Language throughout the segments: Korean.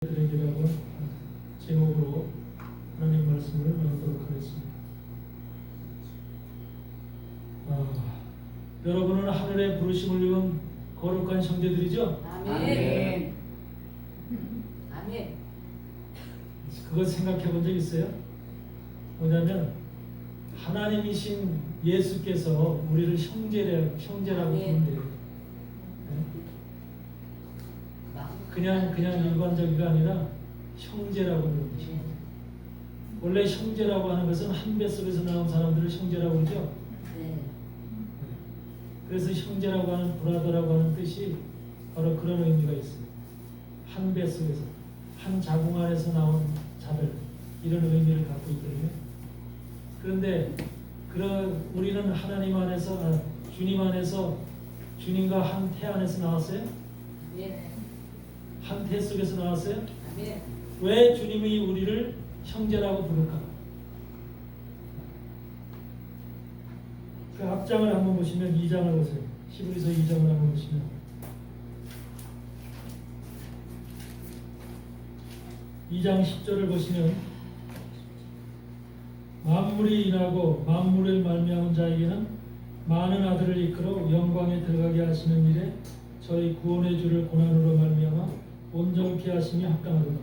드리기라고 제목으로 하나님 말씀을 나누도록 하겠습니다. 여러분은 하늘의 부르심을 입은 거룩한 형제들이죠? 아멘. 아멘. 그거 생각해 본 적 있어요? 뭐냐면 하나님이신 예수께서 우리를 형제라고 부른대요. 그냥 일반적이가 아니라 형제라고 부르는 거죠. 원래 형제라고 하는 것은 한 배 속에서 나온 사람들을 형제라고 그러죠. 네. 그래서 형제라고 하는 브라더라고 하는 뜻이 바로 그런 의미가 있어요. 한 배 속에서 한 자궁 안에서 나온 자들, 이런 의미를 갖고 있거든요. 그런데 우리는 하나님 안에서 주님 안에서 주님과 한 태 안에서 나왔어요? 네. 한 태 속에서 나왔어요? 아멘. 왜 주님이 우리를 형제라고 부를까? 그 앞장을 한번 보시면 2장을 보세요. 히브리서 2장을 한번 보시면 2장 10절을 보시면 만물이 인하고 만물을 말미암은 자에게는 많은 아들을 이끌어 영광에 들어가게 하시는 일에 저희 구원의 주를 고난으로 말미암아 온전케 하심이 합당하도다.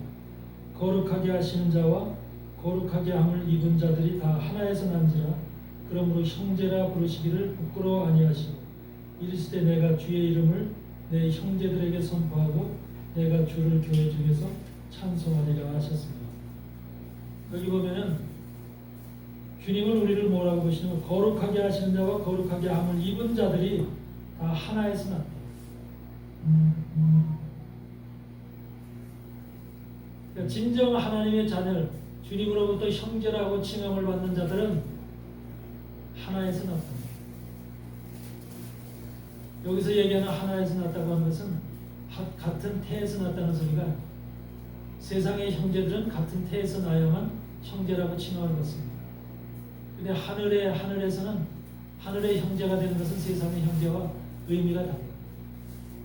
거룩하게 하시는 자와 거룩하게 함을 입은 자들이 다 하나에서 난지라. 그러므로 형제라 부르시기를 부끄러워 아니하시고 이르시되 내가 주의 이름을 내 형제들에게 선포하고 내가 주를 교회 중에서 찬송하리라 하셨습니다. 여기 보면은 주님은 우리를 뭐라고 보시냐면 거룩하게 하시는 자와 거룩하게 함을 입은 자들이 다 하나에서 났다. 그러니까 진정 하나님의 자녀, 주님으로부터 형제라고 칭함을 받는 자들은 하나에서 났습니다. 여기서 얘기하는 하나에서 났다고 하는 것은 같은 태에서 났다는 소리가, 세상의 형제들은 같은 태에서 나야만 형제라고 칭함을 받습니다. 근데 하늘에서는 하늘의 형제가 되는 것은 세상의 형제와 의미가 달라요.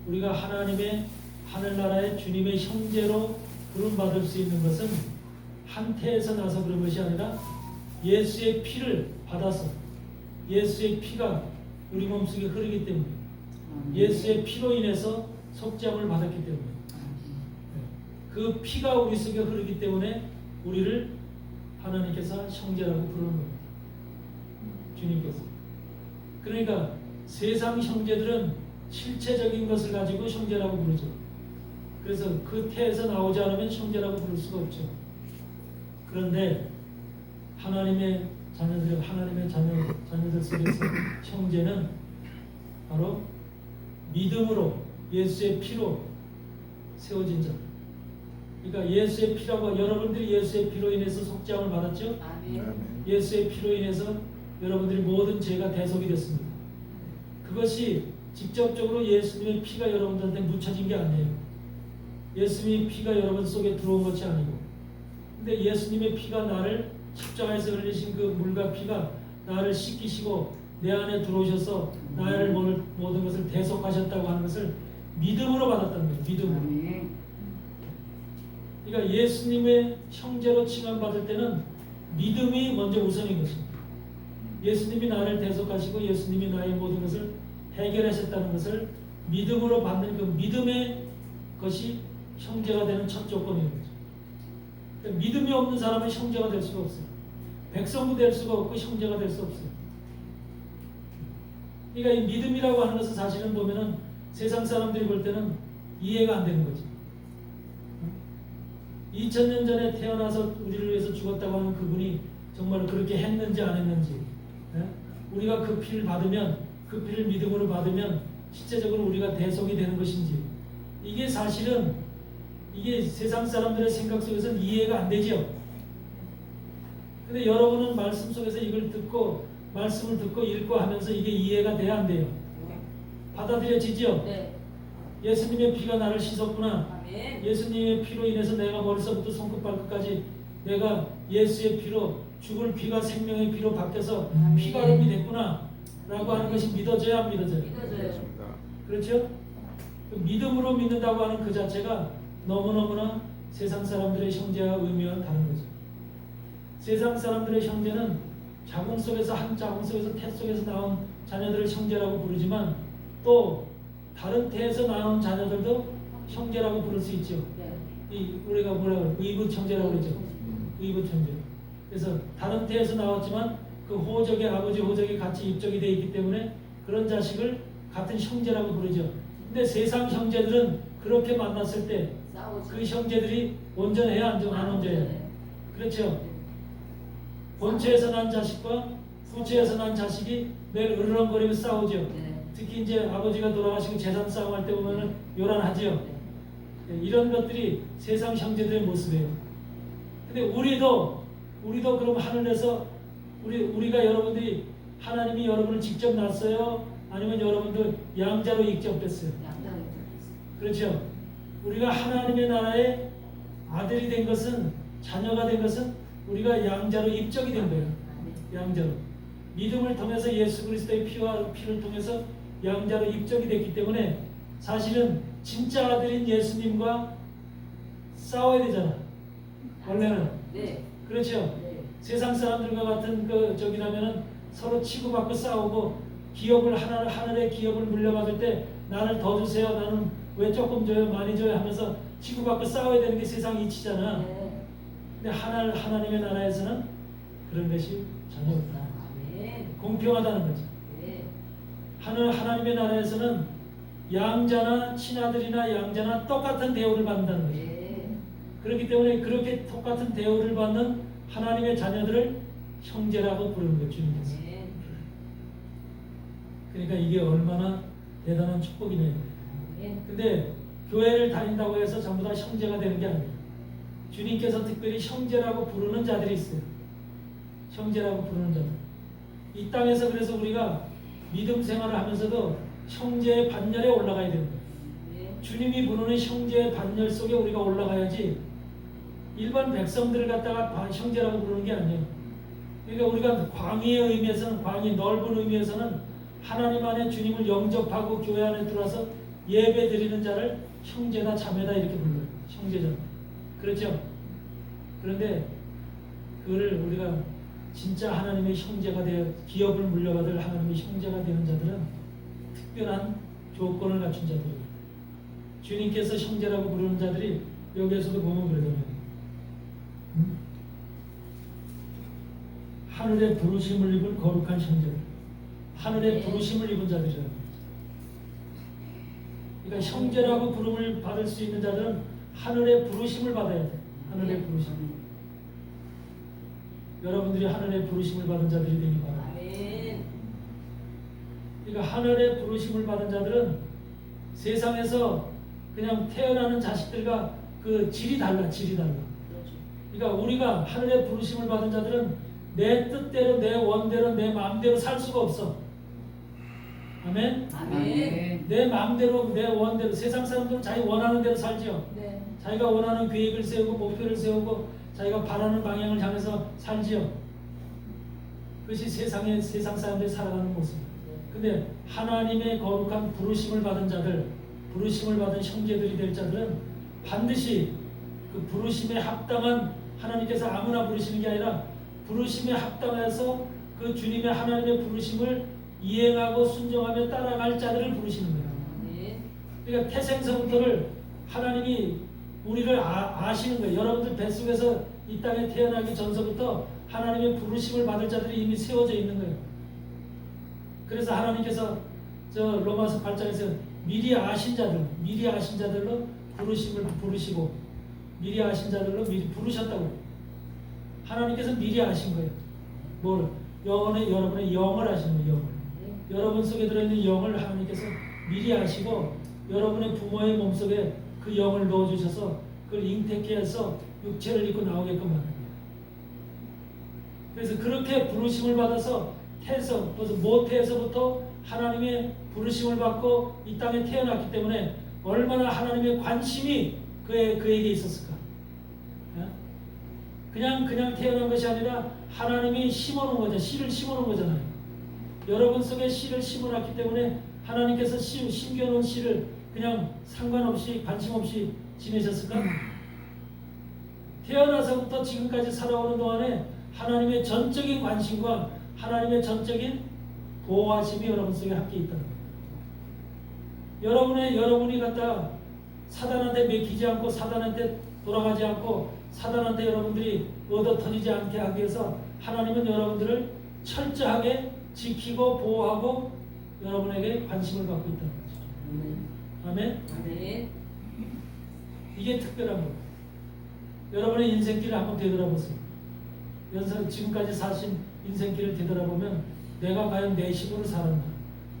우리가 하나님의 하늘나라의 주님의 형제로 부름받을 수 있는 것은 한 태에서 나서 그런 것이 아니라 예수의 피를 받아서, 예수의 피가 우리 몸속에 흐르기 때문에, 예수의 피로 인해서 속죄함을 받았기 때문에, 그 피가 우리 속에 흐르기 때문에 우리를 하나님께서 형제라고 부르는 겁니다. 주님께서. 그러니까 세상 형제들은 실체적인 것을 가지고 형제라고 부르죠. 그래서 그 태에서 나오지 않으면 형제라고 부를 수가 없죠. 그런데 하나님의 자녀들 속에서 형제는 바로 믿음으로 예수의 피로 세워진 자. 그러니까 예수의 피라고, 여러분들이 예수의 피로 인해서 속죄함을 받았죠? 아멘. 예수의 피로 인해서 여러분들이 모든 죄가 대속이 됐습니다. 그것이 직접적으로 예수님의 피가 여러분들한테 묻혀진 게 아니에요. 예수님의 피가 여러분 속에 들어온 것이 아니고, 근데 예수님의 피가 나를 십자가에서 흘리신 그 물과 피가 나를 씻기시고 내 안에 들어오셔서 나를 모든 것을 대속하셨다고 하는 것을 믿음으로 받았다는 거예요. 믿음으로. 그러니까 예수님의 형제로 칭함받을 때는 믿음이 먼저 우선인 것입니다. 예수님이 나를 대속하시고 예수님이 나의 모든 것을 해결하셨다는 것을 믿음으로 받는 그 믿음의 것이 형제가 되는 첫 조건인 거죠. 그러니까 믿음이 없는 사람은 형제가 될 수가 없어요. 백성도 될 수가 없고 형제가 될 수 없어요. 그러니까 이 믿음이라고 하는 것은 사실은 보면은 세상 사람들이 볼 때는 이해가 안 되는 거죠. 2000년 전에 태어나서 우리를 위해서 죽었다고 하는 그분이 정말 그렇게 했는지 안 했는지, 우리가 그 피를 받으면, 그 피를 믿음으로 받으면 실제적으로 우리가 대속이 되는 것인지, 이게 사실은 이게 세상 사람들의 생각 속에서는 이해가 안 되죠. 근데 여러분은 말씀 속에서 이걸 듣고, 말씀을 듣고 읽고 하면서 이게 이해가 돼야 안 돼요? 받아들여지죠? 네. 예수님의 피가 나를 씻었구나. 아멘. 예수님의 피로 인해서 내가 머리서부터 손끝 발끝까지 내가 예수의 피로, 죽을 피가 생명의 피로 바뀌어서 피가름이 됐구나 라고 하는 것이 믿어져야 안 믿어져요? 믿어져요. 그렇죠? 믿음으로 믿는다고 하는 그 자체가 너무너무나 세상 사람들의 형제와 의미와는 다른 거죠. 세상 사람들의 형제는 자궁 속에서 한 자궁 속에서 태 속에서 나온 자녀들을 형제라고 부르지만 또 다른 태에서 나온 자녀들도 형제라고 부를 수 있죠. 네. 이 우리가 뭐라고 의붓 형제라고 그러죠. 의붓 형제. 그래서 다른 태에서 나왔지만 그 호적의 아버지 호적이 같이 입적이 되어 있기 때문에 그런 자식을 같은 형제라고 부르죠. 근데 세상 형제들은 그렇게 만났을 때 싸우지. 그 형제들이 온전해야 안 온전해야. 그렇죠. 본체에서 난 자식과 후체에서 난 자식이 매일 으르렁거리며 싸우죠. 네. 특히 이제 아버지가 돌아가시고 재산 싸움할 때 보면은 요란하죠. 네. 이런 것들이 세상 형제들의 모습이에요. 근데 우리도 그럼 하늘에서 우리가 여러분들이 하나님이 여러분을 직접 낳았어요? 아니면 여러분들 양자로 입적됐어요? 양다리. 그렇죠. 우리가 하나님의 나라의 아들이 된 것은 자녀가 된 것은 우리가 양자로 입적이 된 거예요. 양자로 믿음을 통해서 예수 그리스도의 피를 통해서 양자로 입적이 됐기 때문에 사실은 진짜 아들인 예수님과 싸워야 되잖아. 원래는 네. 그렇죠. 네. 세상 사람들과 같은 그 저기라면은 서로 치고받고 싸우고 기업을 하늘의 기업을 물려받을 때 나를 더 주세요. 나는 왜 조금 줘요, 많이 줘요 하면서 치고받고 싸워야 되는 게 세상 이치잖아. 네. 근데 하나님의 나라에서는 그런 것이 전혀 없다. 아멘. 공평하다는 거죠. 네. 하나님의 나라에서는 양자나 친아들이나 양자나 똑같은 대우를 받는다는 거죠. 네. 그렇기 때문에 그렇게 똑같은 대우를 받는 하나님의 자녀들을 형제라고 부르는 거예요. 주님께서. 네. 그러니까 이게 얼마나 대단한 축복이네요. 네. 근데 교회를 다닌다고 해서 전부 다 형제가 되는 게 아니에요. 주님께서 특별히 형제라고 부르는 자들이 있어요. 형제라고 부르는 자들. 이 땅에서 그래서 우리가 믿음 생활을 하면서도 형제의 반열에 올라가야 되는 거예요. 네. 주님이 부르는 형제의 반열 속에 우리가 올라가야지 일반 백성들을 갖다가 형제라고 부르는 게 아니에요. 그러니까 우리가 광의의 의미에서는 광의 넓은 의미에서는 하나님 안에 주님을 영접하고 교회 안에 들어와서 예배 드리는 자를 형제다 자매다 이렇게 불러요. 형제자. 그렇죠? 그런데 그거를 우리가 진짜 하나님의 형제가 되어 기업을 물려받을 하나님의 형제가 되는 자들은 특별한 조건을 갖춘 자들이에요. 주님께서 형제라고 부르는 자들이 여기에서도 보면 그러잖아요. 하늘의 부르심을 입은 거룩한 형제들. 하늘의 부르심을 입은 자들이라는 거죠. 그러니까 형제라고 부름을 받을 수 있는 자들은 하늘의 부르심을 받아야 돼. 하늘의 부르심. 여러분들이 하늘의 부르심을 받은 자들이 되기 바랍니다. 아멘. 그러니까 하늘의 부르심을 받은 자들은 세상에서 그냥 태어나는 자식들과 그 질이 달라. 그렇죠. 그러니까 우리가 하늘의 부르심을 받은 자들은 내 뜻대로 내 원대로 내 마음대로 살 수가 없어. 아멘. 아멘. 내 마음대로 내 원대로 세상 사람들은 자기 원하는 대로 살죠. 네. 자기가 원하는 계획을 세우고 목표를 세우고 자기가 바라는 방향을 향해서 살지요. 그것이 세상 사람들이 살아가는 모습이에요. 근데 하나님의 거룩한 부르심을 받은 자들, 부르심을 받은 형제들이 될 자들은 반드시 그 부르심에 합당한 하나님께서 아무나 부르시는 게 아니라 부르심에 합당해서 그 주님의 하나님의 부르심을 이행하고 순종하며 따라갈 자들을 부르시는 거예요. 네. 그러니까 태생서부터를 하나님이 우리를 아시는 거예요. 여러분들 뱃속에서 이 땅에 태어나기 전서부터 하나님의 부르심을 받을 자들이 이미 세워져 있는 거예요. 그래서 하나님께서 저 로마서 8장에서 미리 아신 자들로 부르심을 부르시고 미리 아신 자들로 미리 부르셨다고 해요. 하나님께서 미리 아신 거예요. 뭘? 여러분의 영을 아시는 거예요. 영을. 네. 여러분 속에 들어있는 영을 하나님께서 미리 아시고 여러분의 부모의 몸속에 그 영을 넣어주셔서 그걸 잉태케 해서 육체를 입고 나오게끔 하는 거예요. 그래서 그렇게 부르심을 받아서 모태에서부터 하나님의 부르심을 받고 이 땅에 태어났기 때문에 얼마나 하나님의 관심이 그에게 있었을까. 그냥 태어난 것이 아니라 하나님이 심어놓은 거죠. 씨를 심어놓은 거잖아요. 여러분 속에 씨를 심어놨기 때문에 하나님께서 심겨놓은 씨를 그냥 상관없이 관심 없이 지내셨을까? 태어나서부터 지금까지 살아오는 동안에 하나님의 전적인 관심과 하나님의 전적인 보호하심이 여러분 속에 함께 있다는 거예요. 여러분이 갖다 사단한테 맥히지 않고 사단한테 돌아가지 않고 사단한테 여러분들이 얻어 터지지 않게 하기 위해서 하나님은 여러분들을 철저하게 지키고 보호하고 여러분에게 관심을 갖고 있다는 거죠. 아멘? 아멘. 이게 특별한 거예요. 여러분의 인생길을 한번 되돌아보세요. 지금까지 사신 인생길을 되돌아보면 내가 과연 내 식으로 살았나?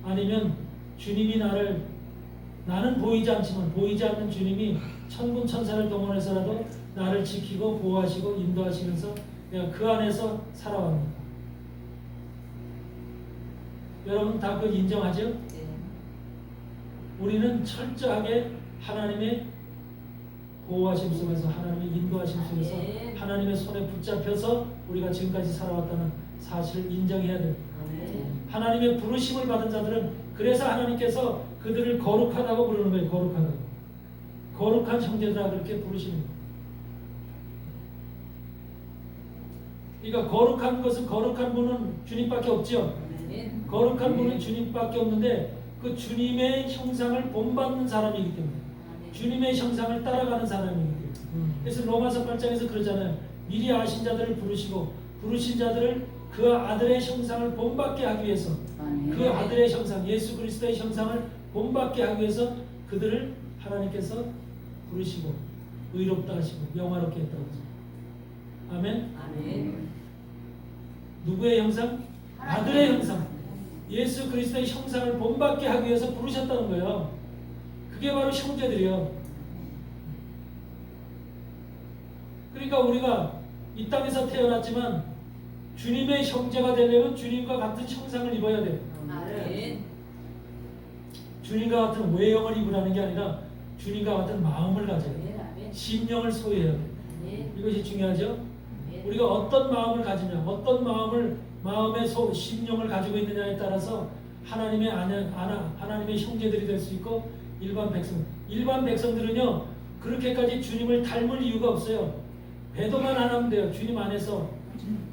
아니면 주님이 나는 보이지 않지만 보이지 않는 주님이 천군 천사를 동원해서라도 나를 지키고 보호하시고 인도하시면서 내가 그 안에서 살아왔는가? 여러분 다 그걸 인정하죠? 네. 우리는 철저하게 하나님의 보호하심 속에서 하나님의 인도하심 속에서 아멘. 하나님의 손에 붙잡혀서 우리가 지금까지 살아왔다는 사실을 인정해야 됩니다. 아멘. 하나님의 부르심을 받은 자들은 그래서 하나님께서 그들을 거룩하다고 부르는 거예요. 거룩하다고. 거룩한 형제들아 그렇게 부르시는 거예요. 그러니까 거룩한 것은 거룩한 분은 주님밖에 없죠. 아멘. 거룩한 분은 주님밖에 없는데 그 주님의 형상을 본받는 사람이기 때문에 주님의 형상을 따라가는 사람이기 때문에 그래서 로마서 8장에서 그러잖아요. 미리 아신 자들을 부르시고 부르신 자들을 그 아들의 형상을 본받게 하기 위해서 그 아들의 형상 예수 그리스도의 형상을 본받게 하기 위해서 그들을 하나님께서 부르시고 의롭다 하시고 영화롭게 했다고 하죠. 아멘. 아멘. 누구의 형상? 아들의 형상. 예수 그리스도의 형상을 본받게 하기 위해서 부르셨다는 거예요. 그게 바로 형제들이요. 그러니까 우리가 이 땅에서 태어났지만 주님의 형제가 되려면 주님과 같은 형상을 입어야 돼요. 아멘. 주님과 같은 외형을 입으라는 게 아니라 주님과 같은 마음을 가져야 돼요. 아멘. 심령을 소유해야 돼요. 아멘. 이것이 중요하죠. 아멘. 우리가 어떤 마음을 가지냐, 어떤 마음의 심령을 가지고 있느냐에 따라서 하나님의 하나님의 형제들이 될 수 있고 일반 백성들은요 그렇게까지 주님을 닮을 이유가 없어요. 배도만 안 하면 돼요. 주님 안에서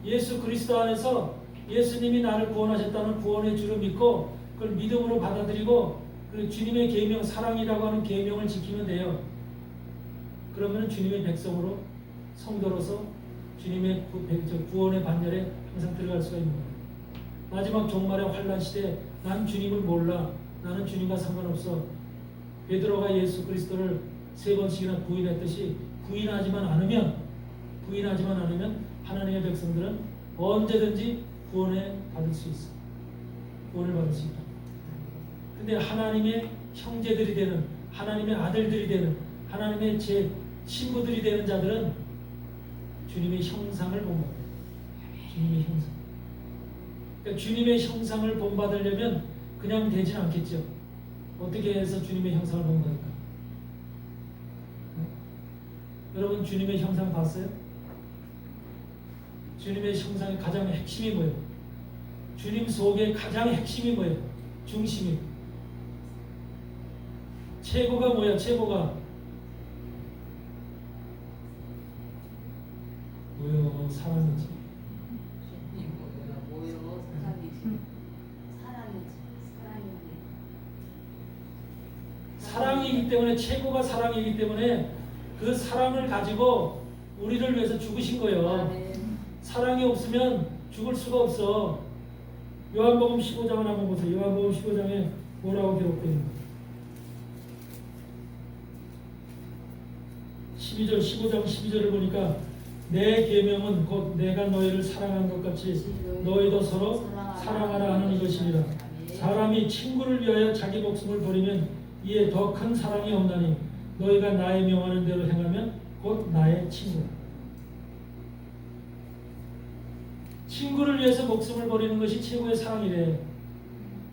예수 그리스도 안에서 예수님이 나를 구원하셨다는 구원의 주를 믿고 그걸 믿음으로 받아들이고 그리고 주님의 계명 사랑이라고 하는 계명을 지키면 돼요. 그러면 주님의 백성으로 성도로서 주님의 구원의 반열에 항상 들어갈 수가 있는 거예요. 마지막 종말의 환란 시대에 난 주님을 몰라. 나는 주님과 상관없어. 베드로가 예수 그리스도를 3번씩이나 부인했듯이 부인하지만 않으면 하나님의 백성들은 언제든지 구원을 받을 수 있어. 구원을 받을 수 있다. 근데 하나님의 형제들이 되는 하나님의 아들들이 되는 하나님의 제 친구들이 되는 자들은 주님의 형상을 본받아요. 주님의 형상. 그러니까 주님의 형상을 본받으려면 그냥 되진 않겠죠. 어떻게 해서 주님의 형상을 본받을까? 여러분 주님의 형상 봤어요? 주님의 형상의 가장 핵심이 뭐예요? 주님 속의 가장 핵심이 뭐예요? 중심이. 최고가 뭐야? 최고가 뭐요? 사랑이지. 뭐요? 사랑이기 때문에 최고가 사랑이기 때문에 그 사랑을 가지고 우리를 위해서 죽으신 거예요. 아멘. 사랑이 없으면 죽을 수가 없어. 요한복음 15장을 한번 보세요. 요한복음 15장에 뭐라고 기록되어 있는가? 15장 12절을 보니까 내 계명은 곧 내가 너희를 사랑한 것 같이 너희도 서로 사랑하라 하는 이것이니라. 사람이 친구를 위하여 자기 목숨을 버리면 이에 더 큰 사랑이 없나니 너희가 나의 명하는 대로 행하면 곧 나의 친구라. 친구를 위해서 목숨을 버리는 것이 최고의 사랑이래.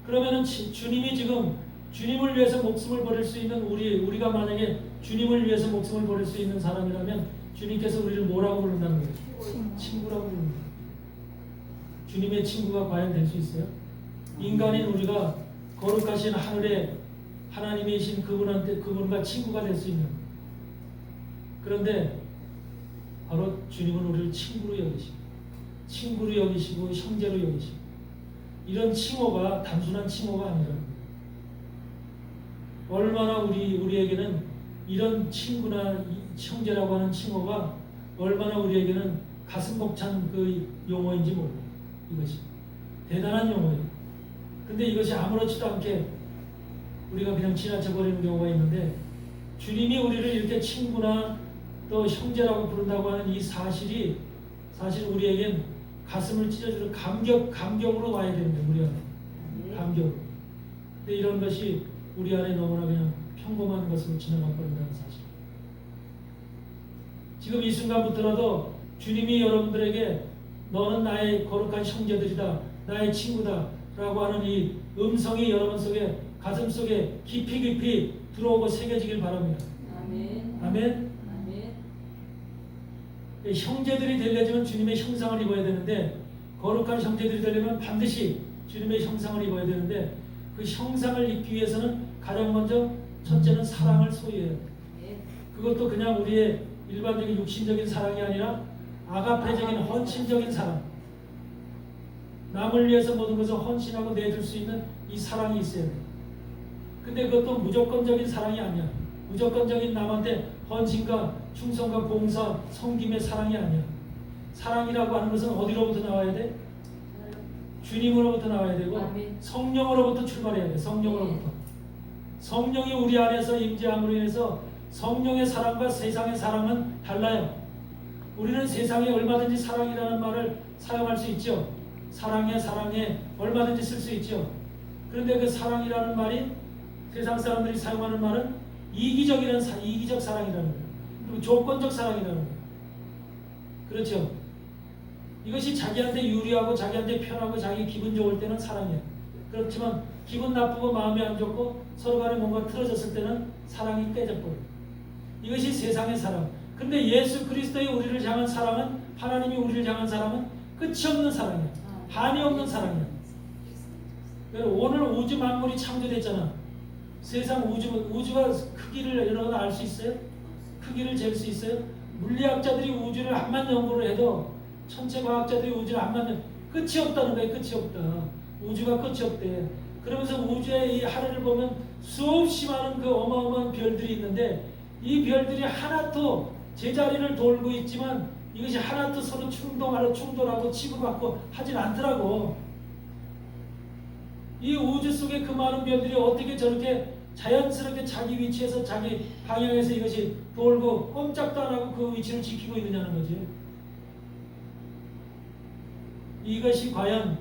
그러면은 주님이 지금 주님을 위해서 목숨을 버릴 수 있는 우리가 만약에 주님을 위해서 목숨을 버릴 수 있는 사람이라면 주님께서 우리를 뭐라고 부른다는 거예요? 친구라고 부릅니다. 주님의 친구가 과연 될 수 있어요? 인간인 우리가 거룩하신 하늘에 하나님이신 그분과 친구가 될 수 있는. 그런데 바로 주님은 우리를 친구로 여기시고 형제로 여기시고, 이런 칭호가 단순한 칭호가 아니라 얼마나 우리에게는 이런 친구나 형제라고 하는 칭호가 얼마나 우리에게는 가슴 벅찬 그 용어인지 몰라요. 이것이 대단한 용어예요. 근데 이것이 아무렇지도 않게 우리가 그냥 지나쳐 버리는 경우가 있는데, 주님이 우리를 이렇게 친구나 또 형제라고 부른다고 하는 이 사실이 사실 우리에겐 가슴을 찢어주는 감격으로 와야 되는데, 우리 안에 감격. 근데 이런 것이 우리 안에 너무나 그냥 평범한 것으로 지나가 버린다는 사실. 지금 이 순간부터라도 주님이 여러분들에게 너는 나의 거룩한 형제들이다, 나의 친구다 라고 하는 이 음성이 여러분 속에, 가슴 속에 깊이 들어오고 새겨지길 바랍니다. 아멘. 아멘. 아멘. 형제들이 되려면 주님의 형상을 입어야 되는데, 거룩한 형제들이 되려면 반드시 주님의 형상을 입어야 되는데, 그 형상을 입기 위해서는 가장 먼저 첫째는 사랑을 소유해야 돼요. 그것도 그냥 우리의 일반적인 육신적인 사랑이 아니라 아가페적인 헌신적인 사랑, 남을 위해서 모든 것을 헌신하고 내줄 수 있는 이 사랑이 있어야 돼요. 근데 그것도 무조건적인 사랑이 아니야. 무조건적인 남한테 헌신과 충성과 봉사, 섬김의 사랑이 아니야. 사랑이라고 하는 것은 어디로부터 나와야 돼? 주님으로부터 나와야 되고, 아멘. 성령으로부터 출발해야 돼. 성령으로부터. 성령이 우리 안에서 임재함으로 인해서 성령의 사랑과 세상의 사랑은 달라요. 우리는 세상에 얼마든지 사랑이라는 말을 사용할 수 있죠. 사랑해 얼마든지 쓸 수 있죠. 그런데 그 사랑이라는 말이 세상 사람들이 사용하는 말은 이기적 사랑이라는 거예요. 그리고 조건적 사랑이라는 거예요. 그렇죠. 이것이 자기한테 유리하고 자기한테 편하고 자기 기분 좋을 때는 사랑이에요. 그렇지만 기분 나쁘고 마음이 안 좋고 서로 간에 뭔가 틀어졌을 때는 사랑이 깨져버려요. 이것이 세상의 사랑. 근데 예수 그리스도의 우리를 향한 사랑은, 하나님이 우리를 향한 사랑은 끝이 없는 사랑이에요. 한이 없는 사랑이에요. 오늘 우주 만물이 창조됐잖아. 세상 우주가 크기를 여러분 알 수 있어요? 크기를 잴 수 있어요? 물리학자들이 우주를 한만 연구를 해도, 천체 과학자들이 우주를 한만 끝이 없다는 거예요. 끝이 없다. 우주가 끝이 없대. 그러면서 우주의 이 하늘을 보면 수없이 많은 그 어마어마한 별들이 있는데, 이 별들이 하나도 제자리를 돌고 있지만 이것이 하나도 서로 충돌하고 치고받고 하진 않더라고. 이 우주 속에 그 많은 별들이 어떻게 저렇게 자연스럽게 자기 위치에서 자기 방향에서 이것이 돌고 꼼짝도 안 하고 그 위치를 지키고 있느냐는 거지. 이것이 과연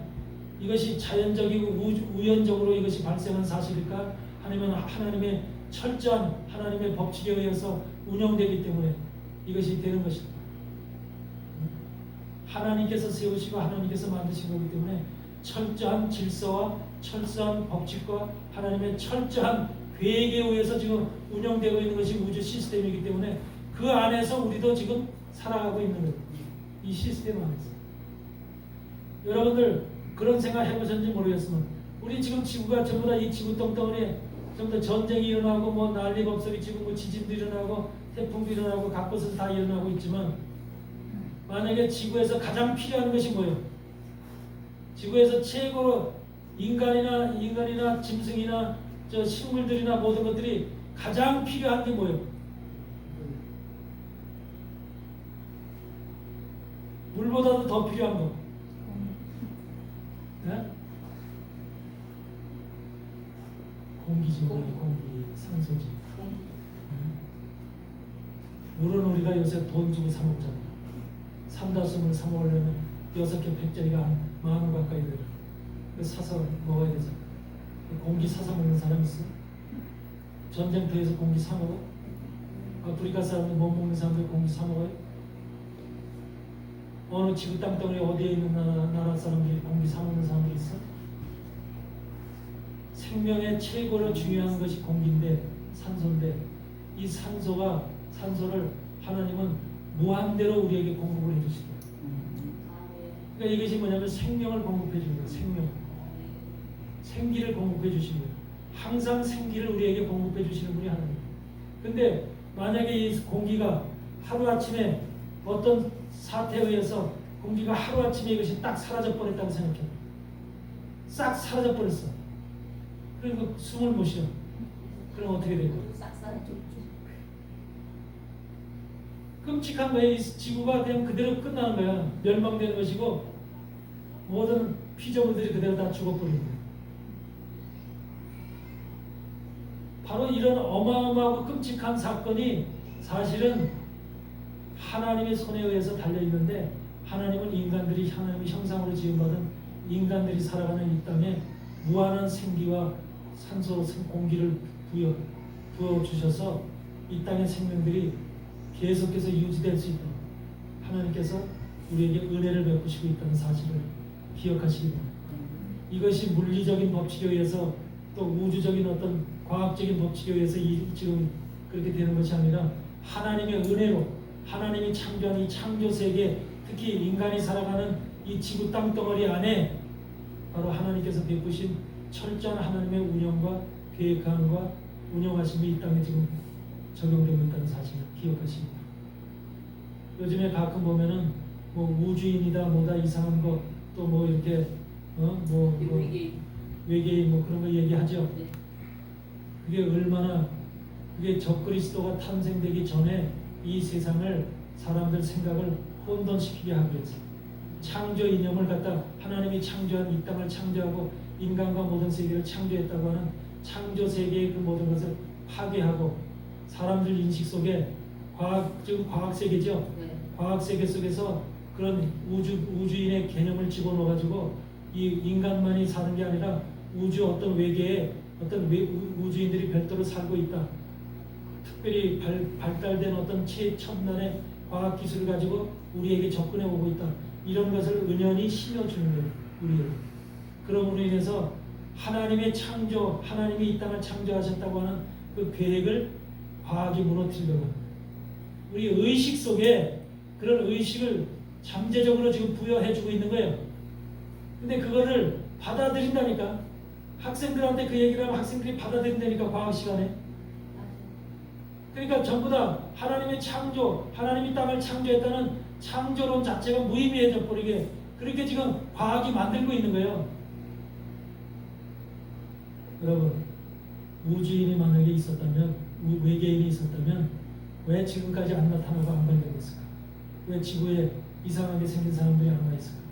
이것이 자연적이고 우연적으로 이것이 발생한 사실일까? 아니면 하나님의 철저한 하나님의 법칙에 의해서 운영되기 때문에 이것이 되는 것입니다. 하나님께서 세우시고 하나님께서 만드신 거기 때문에 철저한 질서와 철저한 법칙과 하나님의 철저한 계획에 의해서 지금 운영되고 있는 것이 우주 시스템이기 때문에 그 안에서 우리도 지금 살아가고 있는 거예요. 이 시스템 안에서. 여러분들 그런 생각 해보셨는지 모르겠지만, 우리 지금 지구가 전부 다 이 지구 덩덩이에 전부 다 전쟁이 일어나고 뭐 난리 법석이 지금 뭐 지진도 일어나고 태풍도 일어나고 각곳에서 다 일어나고 있지만, 만약에 지구에서 가장 필요한 것이 뭐예요? 지구에서 최고로 인간이나 짐승이나 저 식물들이나 모든 것들이 가장 필요한 게 뭐예요? 물보다도 더 필요한 거. 네? 공기지, 공기, 산소지. 물은 우리가 요새 돈 주고 사 먹잖아. 삼다수물 사 먹으려면 6개 팩짜리가 10,000원 가까이 돼요. 그래서 사서 먹어야 되잖아. 공기 사서 먹는 사람 있어? 전쟁터에서 공기 사 먹어? 아프리카 사람들 못 먹는 사람들 공기 사 먹어요? 어느 지구 땅덩어리 어디에 있는 나라 사람들이 공기 사 먹는 사람들이 있어? 생명의 최고로 중요한 것이 공기인데, 산소인데, 이 산소를 하나님은 무한대로 우리에게 공급을 해주시고, 그러니까 이것이 뭐냐면 생명을 공급해 주는 거예요. 생기를 공급해 주시는 거예요. 항상 생기를 우리에게 공급해 주시는 분이 하나님. 근데 만약에 이 공기가 하루아침에 어떤 사태에 의해서 공기가 하루아침에 이것이 딱 사라져 버렸다고 생각해. 싹 사라져 버렸어. 그리고 숨을 못 쉬어. 그럼 어떻게 될까? 싹싹 끔찍한 거예요. 이 지구가 그냥 그대로 끝나는 거야. 멸망되는 것이고 모든 피조물들이 그대로 다 죽어버리는 거야. 바로 이런 어마어마하고 끔찍한 사건이 사실은 하나님의 손에 의해서 달려있는데, 하나님은 인간들이 하나님의 형상으로 지음받은 인간들이 살아가는 이 땅에 무한한 생기와 산소, 공기를 부어주셔서 이 땅의 생명들이 계속해서 유지될 수 있도록 하나님께서 우리에게 은혜를 베푸시고 있다는 사실을 기억하시기 바랍니다. 이것이 물리적인 법칙에 의해서 또 우주적인 어떤 과학적인 법칙에 의해서 지금 그렇게 되는 것이 아니라 하나님의 은혜로 하나님이 창조한 이 창조 세계, 특히 인간이 살아가는 이 지구 땅덩어리 안에 바로 하나님께서 베푸신 철저한 하나님의 운영과 계획함과 운영하심이 이 땅에 지금 적용되고 있다는 사실을 기억하십니다. 요즘에 가끔 보면은 뭐 우주인이다 뭐다 이상한 거 또 뭐 이렇게 외계인 뭐 그런 거 얘기하죠. 네. 그게 얼마나 그게 적그리스도가 탄생되기 전에 이 세상을 사람들 생각을 혼돈시키게 하기 위해서 창조 이념을 갖다 하나님이 창조한 이 땅을 창조하고 인간과 모든 세계를 창조했다고 하는 창조 세계의 그 모든 것을 파괴하고 사람들 인식 속에 지금 과학 세계죠. 네. 과학 세계 속에서 그런 우주인의 개념을 집어넣어가지고 이 인간만이 사는 게 아니라 우주 어떤 외계에 어떤 우주인들이 별도로 살고 있다. 특별히 발달된 어떤 최첨단의 과학 기술을 가지고 우리에게 접근해 오고 있다. 이런 것을 은연히 심어주는 거예요. 우리에게. 그러므로 인해서 하나님의 창조, 하나님이 이 땅을 창조하셨다고 하는 그 계획을 과학이 무너뜨리려고 합니다. 우리 의식 속에 그런 의식을 잠재적으로 지금 부여해주고 있는 거예요. 근데 그거를 받아들인다니까. 학생들한테 그 얘기를 하면 학생들이 받아들인다니까, 과학 시간에. 그러니까 전부 다 하나님의 창조, 하나님이 땅을 창조했다는 창조론 자체가 무의미해져 버리게 그렇게 지금 과학이 만들고 있는 거예요. 여러분, 우주인이 만약에 있었다면, 외계인이 있었다면 왜 지금까지 안 나타나고 안 발견됐을까? 왜 지구에 이상하게 생긴 사람들이 안 와 있을까?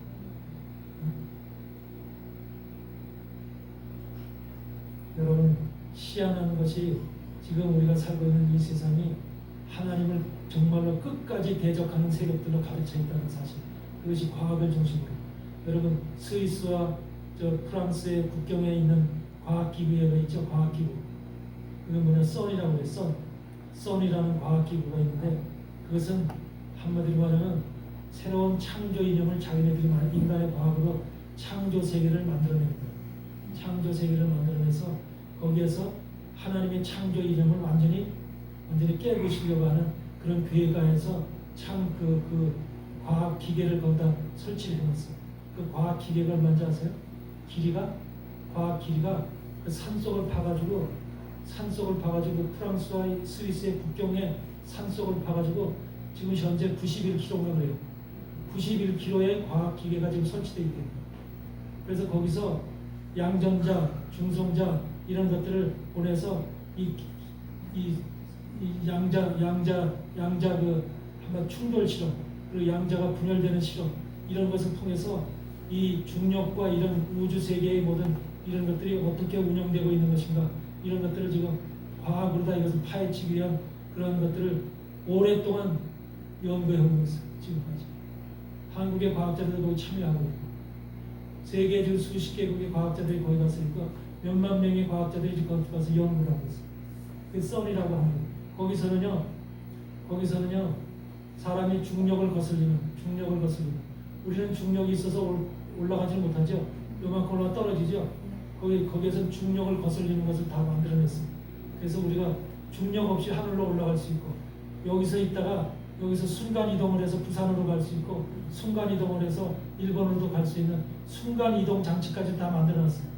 여러분, 희한한 것이 지금 우리가 살고 있는 이 세상이 하나님을 정말로 끝까지 대적하는 세력들로 가득 차 있다는 사실, 그것이 과학을 중심으로. 여러분, 스위스와 프랑스의 국경에 있는 과학기구가 있죠. 과학기구. 그건 뭐냐, 썬이라고 해요. 썬이라는 과학기구가 있는데, 그것은 한마디로 말하면 새로운 창조 이념을 자기네들이 인간의 과학으로 창조 세계를 만들어낸 거예요. 창조 세계를 만들어내서 거기에서 하나님의 창조 이념을 완전히 깨부시려고 하는 그런 계획하에서 그 과학 기계를 거기다 설치를 해놨어요. 그 과학 기계가 얼마인지 아세요? 과학 길이가 그 산속을 파가지고 프랑스와 스위스의 국경에 산속을 파가지고 지금 현재 91km인가 그래요. 91km의 과학 기계가 지금 설치되어 있대요. 그래서 거기서 양전자, 중성자 이런 것들을 보내서 이 양자 그 한번 충돌 실험, 그리고 양자가 분열되는 실험, 이런 것을 통해서 이 중력과 이런 우주 세계의 모든 이런 것들이 어떻게 운영되고 있는 것인가, 이런 것들을 지금 과학으로 다 이것을 파헤치기 위한 그런 것들을 오랫동안 연구해오고 있어요. 지금까지 한국의 과학자들이 거기 참여하고 있고, 세계 중 수십 개국의 과학자들이 거기 가서 있고, 몇만 명의 과학자들이 지금 거기 가서 연구를 하고 있어요. 그 썬이라고 하는 거기서는요 사람이 중력을 거슬리는 우리는 중력이 있어서 올라가지 못하죠. 요만큼 올라 떨어지죠. 거기에서 중력을 거슬리는 것을 다 만들어냈어요. 그래서 우리가 중력 없이 하늘로 올라갈 수 있고, 여기서 있다가 여기서 순간 이동을 해서 부산으로 갈 수 있고, 순간 이동을 해서 일본으로도 갈 수 있는 순간 이동 장치까지 다 만들어놨어요.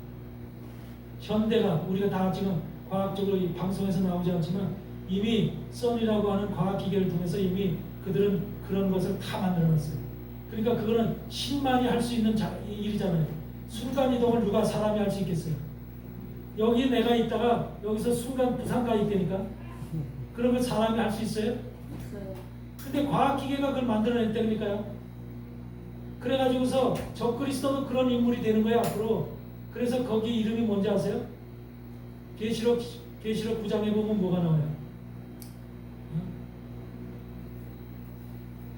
현대가 우리가 다 지금 과학적으로 이 방송에서 나오지 않지만 이미 썬이라고 하는 과학 기계를 통해서 이미 그들은 그런 것을 다 만들어놨어요. 그러니까 그거는 신만이 할 수 있는 일이잖아요. 순간이동을 누가 사람이 할 수 있겠어요? 여기 내가 있다가 여기서 순간 부산 가 있다니까. 그런 걸 사람이 할 수 있어요? 없어요. 근데 과학기계가 그걸 만들어냈다니까요. 그래가지고서 적그리스도도 그런 인물이 되는 거야 앞으로. 그래서 거기 이름이 뭔지 아세요? 계시록 9장에 보면 뭐가 나와요?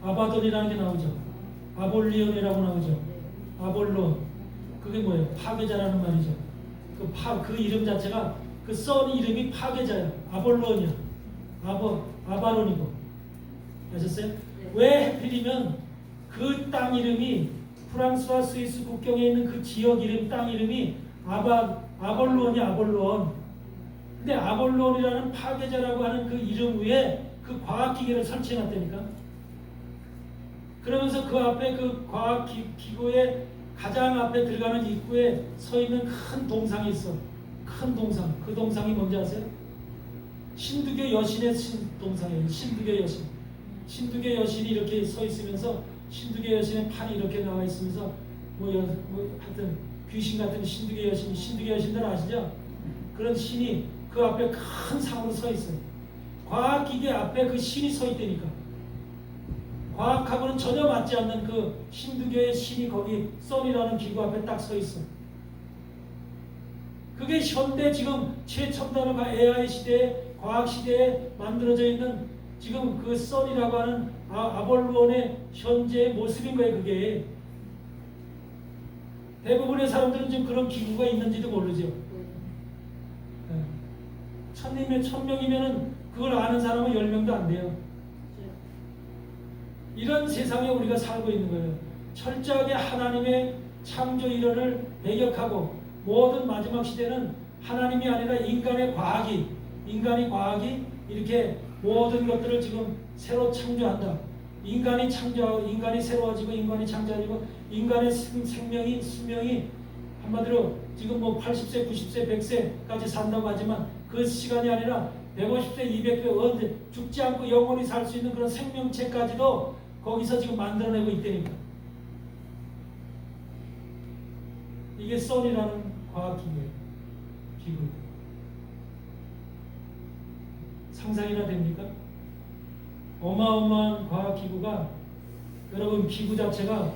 아바돈이라는 게 나오죠. 아볼리온이라고 나오죠. 아볼론. 그게 뭐예요? 파괴자라는 말이죠. 그 이름 자체가 그 썬 이름이 파괴자야. 아볼론이야. 아바론이고. 아셨어요? 왜 하필이면 그 땅 이름이 프랑스와 스위스 국경에 있는 그 지역 이름, 땅 이름이 아볼론이 아볼론. 근데 아볼론이라는 파괴자라고 하는 그 이름 위에 그 과학기계를 설치해놨다니까. 그러면서 그 앞에 그 과학기구의 가장 앞에 들어가는 입구에 서 있는 큰 동상이 있어. 큰 동상. 그 동상이 뭔지 아세요? 신두교 여신의 동상이에요. 신두교 여신. 신두교 여신이 이렇게 서 있으면서 신두교 여신의 판이 이렇게 나와 있으면서 하여튼 귀신 같은 신두교 여신들 아시죠? 그런 신이 그 앞에 큰 상으로 서 있어요. 과학기계 앞에 그 신이 서 있다니까. 과학하고는 전혀 맞지 않는 그 신두교의 신이 거기 썬이라는 기구 앞에 딱 서 있어. 그게 현대 지금 최첨단과 AI 시대에 과학 시대에 만들어져 있는 지금 그 썬이라고 하는 아볼론의 현재의 모습인 거예요. 그게 대부분의 사람들은 지금 그런 기구가 있는지도 모르죠. 천명이면은 그걸 아는 사람은 10명도 안 돼요. 이런 세상에 우리가 살고 있는 거예요. 철저하게 하나님의 창조 이론을 배격하고 모든 마지막 시대는 하나님이 아니라 인간이 과학이 이렇게 모든 것들을 지금 새로 창조한다. 인간이 새로워지고 인간이 창조하고 인간의 수명이 한마디로 지금 80세, 90세, 100세까지 산다고 하지만 그 시간이 아니라 150세, 200세 언제 죽지 않고 영원히 살 수 있는 그런 생명체까지도 거기서 지금 만들어내고 있다니까. 이게 썬이라는 과학기계예요. 기구. 상상이나 됩니까? 어마어마한 과학기구가 여러분 기구 자체가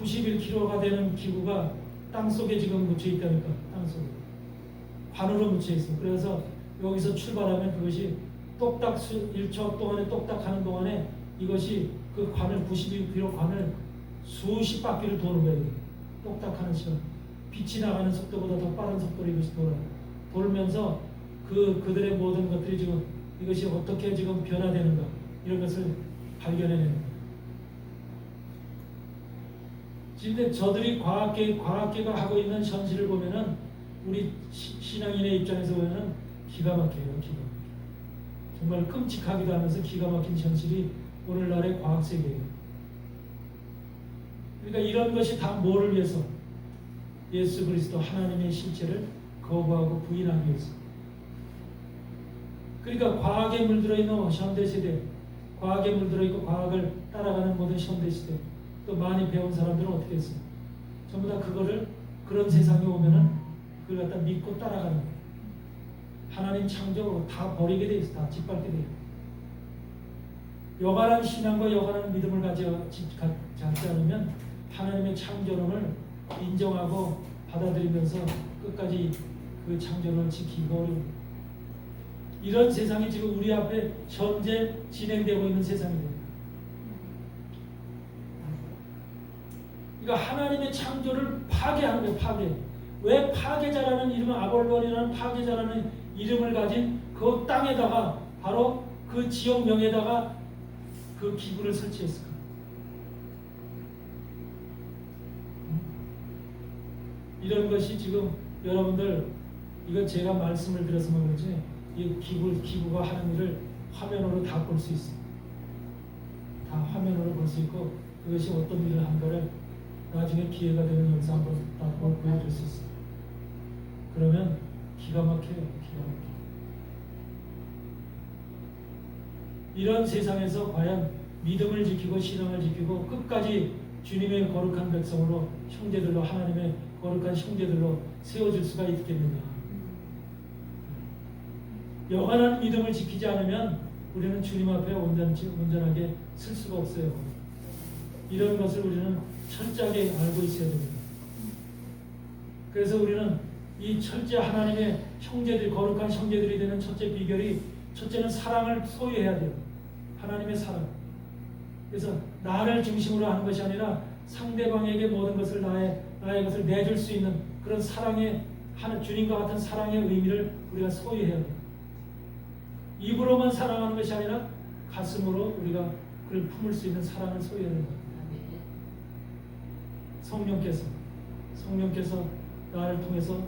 91kg가 되는 기구가 땅속에 지금 묻혀 있다니까. 땅속에. 관으로 묻혀 있어. 그래서 여기서 출발하면 그것이 똑딱 1초 동안에 똑딱 하는 동안에 이것이 그 관을 92km 관을 수십 바퀴를 도는 거예요. 똑딱 하는 시간. 빛이 나가는 속도보다 더 빠른 속도로 이것이 돌면서 그들의 모든 것들이 지금 이것이 어떻게 지금 변화되는가 이런 것을 발견해내는 거예요. 지금 저들이 과학계가 하고 있는 현실을 보면은 우리 신앙인의 입장에서 보면은 기가 막혀요. 정말 끔찍하기도 하면서 기가 막힌 현실이 오늘날의 과학 세계예요. 그러니까 이런 것이 다 뭐를 위해서? 예수 그리스도 하나님의 실체를 거부하고 부인하기 위해서. 그러니까 과학에 물들어 있는 현대 세대, 과학에 물들어 있고 과학을 따라가는 모든 현대 시대, 또 많이 배운 사람들은 어떻게 했어요? 전부 다 그런 세상에 오면은 그걸 갖다 믿고 따라가는 거예요. 하나님 창조 다 버리게 돼 있어, 다 짓밟게 돼요. 여간한 신앙과 여간한 믿음을 갖지 않으면 하나님의 창조론을 인정하고 받아들이면서 끝까지 그 창조론을 지키기 어려운 이런 세상이 지금 우리 앞에 현재 진행되고 있는 세상입니다. 그러니까 하나님의 창조를 파괴하는 거예요. 파괴. 왜 파괴자라는 이름은 아볼론이라는 파괴자라는 이름을 가진 그 땅에다가 바로 그 지역명에다가 그 기구를 설치했을까? 이런 것이 지금 여러분들 이건 제가 말씀을 드려서만 그렇지 이 기구가 하는 일을 화면으로 다 볼 수 있어요. 다 화면으로 볼 수 있고 그것이 어떤 일을 한 거를 나중에 기회가 되는 영상 한번 다 보여줄 수 있어요. 그러면 기가 막혀요. 기가 막혀요. 이런 세상에서 과연 믿음을 지키고 신앙을 지키고 끝까지 주님의 거룩한 백성으로 형제들로 하나님의 거룩한 형제들로 세워질 수가 있겠느냐. 영원한 믿음을 지키지 않으면 우리는 주님 앞에 온전하게 설 수가 없어요. 이런 것을 우리는 철저하게 알고 있어야 됩니다. 그래서 우리는 이 철저 하나님의 형제들, 거룩한 형제들이 되는 첫째 비결이, 첫째는 사랑을 소유해야 돼요. 하나님의 사랑. 그래서 나를 중심으로 하는 것이 아니라 상대방에게 모든 것을 나의 것을 내줄 수 있는 그런 사랑의, 주님과 같은 사랑의 의미를 우리가 소유해야 돼요. 입으로만 사랑하는 것이 아니라 가슴으로 우리가 그를 품을 수 있는 사랑을 소유해야 됩니다. 성령께서 나를 통해서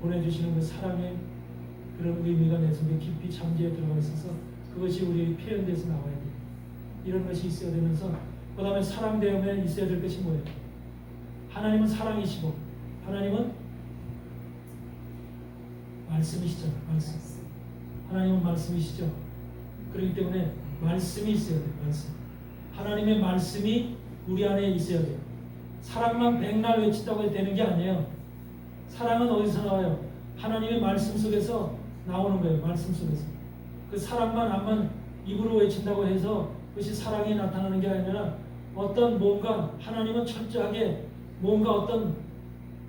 보내주시는 그 사랑의 그런 의미가 내 속에 깊이 잠재해 들어가 있어서 그것이 우리 표현돼서 나와야 돼요. 이런 것이 있어야 되면서, 그 다음에 사랑 대음에 있어야 될 것이 뭐예요? 하나님은 사랑이시고 하나님은 말씀이시잖아요. 하나님은 말씀이시죠. 그렇기 때문에 말씀이 있어야 돼요. 하나님의 말씀이 우리 안에 있어야 돼요. 사랑만 백날 외친다고 되는 게 아니에요. 사랑은 어디서 나와요? 하나님의 말씀 속에서 나오는 거예요. 말씀 속에서. 그 사랑만 암만 입으로 외친다고 해서 그것이 사랑이 나타나는 게 아니라, 어떤 뭔가 하나님은 철저하게 뭔가 어떤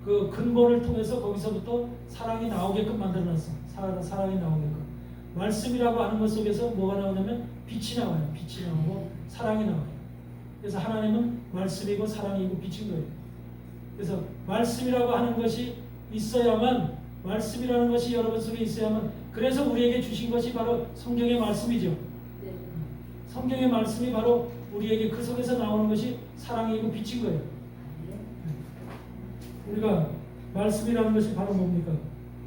그 근본을 통해서 거기서부터 사랑이 나오게끔 만들어놨어. 사랑이 나오게끔. 말씀이라고 하는 것 속에서 뭐가 나오냐면 빛이 나와요. 빛이 나오고 사랑이 나와요. 그래서 하나님은 말씀이고 사랑이고 빛인 거예요. 그래서 말씀이라고 하는 것이 있어야만, 말씀이라는 것이 여러분 속에 있어야만, 그래서 우리에게 주신 것이 바로 성경의 말씀이죠. 성경의 말씀이 바로 우리에게 그 속에서 나오는 것이 사랑이고 빛인 거예요. 우리가 말씀이라는 것이 바로 뭡니까?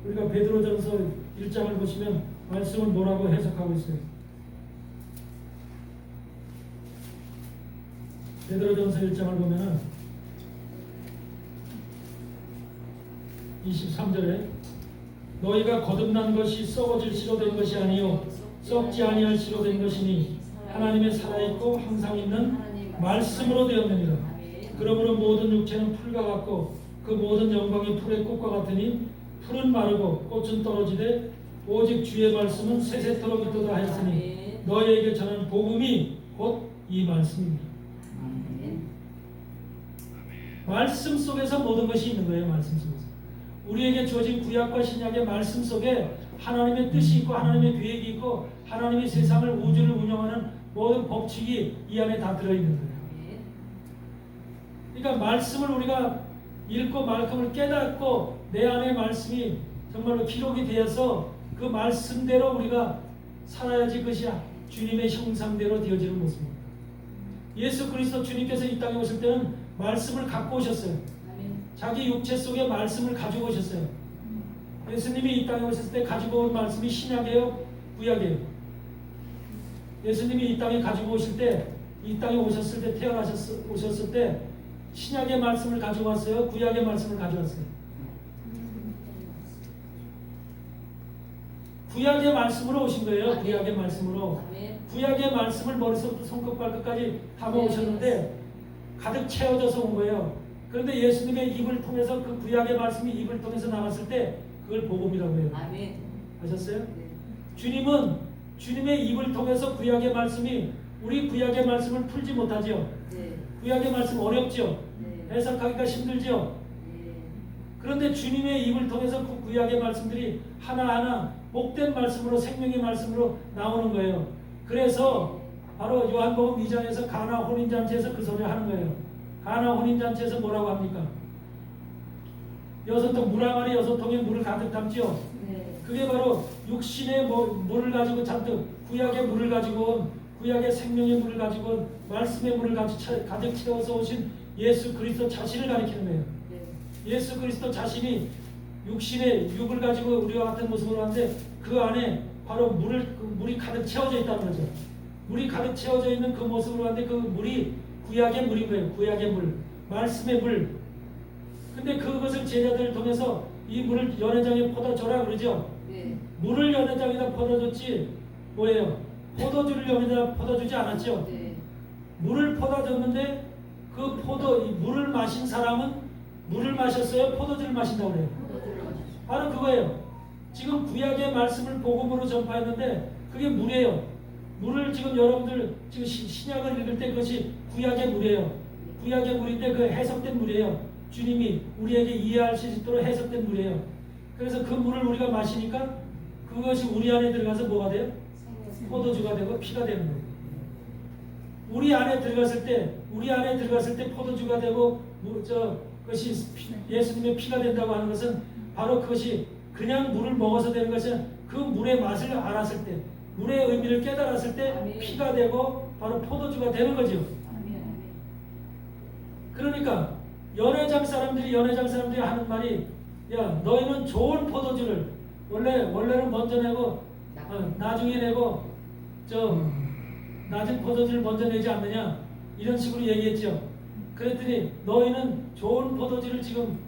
우리가 베드로전서 1장을 보시면 말씀은 뭐라고 해석하고 있어요? 베드로전서 1장을 보면은 23절에 너희가 거듭난 것이 썩어질 시로 된 것이 아니요 썩지 아니할 시로 된 것이니 하나님의 살아있고 항상 있는 말씀으로 되었느니라. 그러므로 모든 육체는 풀과 같고 그 모든 영광이 풀의 꽃과 같으니 풀은 마르고 꽃은 떨어지되 오직 주의 말씀은 세세토록 있도다 하였으니 너희에게 전한 복음이 곧 이 말씀입니다. 말씀 속에서 모든 것이 있는 거예요. 말씀 속에서. 우리에게 주어진 구약과 신약의 말씀 속에 하나님의 뜻이 있고 하나님의 계획이 있고 하나님의 세상을, 우주를 운영하는 모든 법칙이 이 안에 다 들어있는 거예요. 그러니까 말씀을 우리가 읽고 말씀을 깨닫고 내 안에 말씀이 정말로 기록이 되어서 그 말씀대로 우리가 살아야지 그것이 주님의 형상대로 되어지는 모습입니다. 예수 그리스도 주님께서 이 땅에 오실 때는 말씀을 갖고 오셨어요. 자기 육체 속에 말씀을 가지고 오셨어요. 예수님이 이 땅에 오셨을 때 가지고 온 말씀이 신약이에요? 구약이에요? 예수님이 이 땅에 가지고 오실 때, 이 땅에 오셨을 때, 오셨을 때 신약의 말씀을 가지고 왔어요? 구약의 말씀을 가져왔어요? 구약의 말씀으로 오신 거예요. 구약의 말씀으로. 구약의 말씀을 머리서부터 손끝 발끝까지 담아오셨는데 가득 채워져서 온 거예요. 그런데 예수님의 입을 통해서, 그 구약의 말씀이 입을 통해서 나왔을 때 그걸 복음이라고 해요. 아멘. 아셨어요? 주님은 주님의 입을 통해서 구약의 말씀이, 우리 구약의 말씀을 풀지 못하죠. 구약의 말씀 어렵죠. 해석하기가 힘들죠. 그런데 주님의 입을 통해서 그 구약의 말씀들이 하나하나 복된 말씀으로, 생명의 말씀으로 나오는 거예요. 그래서 바로 요한복음 2장에서 가나 혼인잔치에서 그 소리를 하는 거예요. 가나 혼인잔치에서 뭐라고 합니까? 물 항아리 6통에 물을 가득 담죠. 그게 바로 육신의 물을 가지고 잔뜩, 구약의 물을 가지고 온, 구약의 생명의 물을 가지고 온, 말씀의 물을 가득 채워서 오신 예수 그리스도 자신을 가리키는 거예요. 예수 그리스도 자신이 육을 가지고 우리와 같은 모습으로 하는데 그 안에 바로 물이 가득 채워져 있다는 거죠. 물이 가득 채워져 있는 그 모습으로 하는데 그 물이 구약의 물인 거예요. 구약의 물, 말씀의 물. 근데 그것을 제자들을 통해서 이 물을 연회장에 퍼다줘라 그러죠. 물을 연회장에다 퍼다줬지 뭐예요? 포도주를 연회장에 퍼다주지 않았죠. 물을 퍼다 줬는데 그 이 물을 마신 사람은 물을 마셨어요? 포도주를 마신다고 그래요? 바로 그거예요. 지금 구약의 말씀을 복음으로 전파했는데 그게 물이에요. 물을 지금 여러분들 지금 신약을 읽을 때 그것이 구약의 물이에요. 구약의 물인데 그 해석된 물이에요. 주님이 우리에게 이해할 수 있도록 해석된 물이에요. 그래서 그 물을 우리가 마시니까 그것이 우리 안에 들어가서 뭐가 돼요? 포도주가 되고 피가 되는 거예요. 우리 안에 들어갔을 때 포도주가 되고 그것이 예수님의 피가 된다고 하는 것은 바로 그것이 그냥 물을 먹어서 되는 것이 그 물의 맛을 알았을 때, 물의 의미를 깨달았을 때 피가 되고 바로 포도주가 되는 거죠. 그러니까 연회장 사람들이 하는 말이, 야, 너희는 좋은 포도주를 원래는 먼저 내고 나중에 내고 낮은 포도주를 먼저 내지 않느냐, 이런 식으로 얘기했죠. 그랬더니 너희는 좋은 포도주를 지금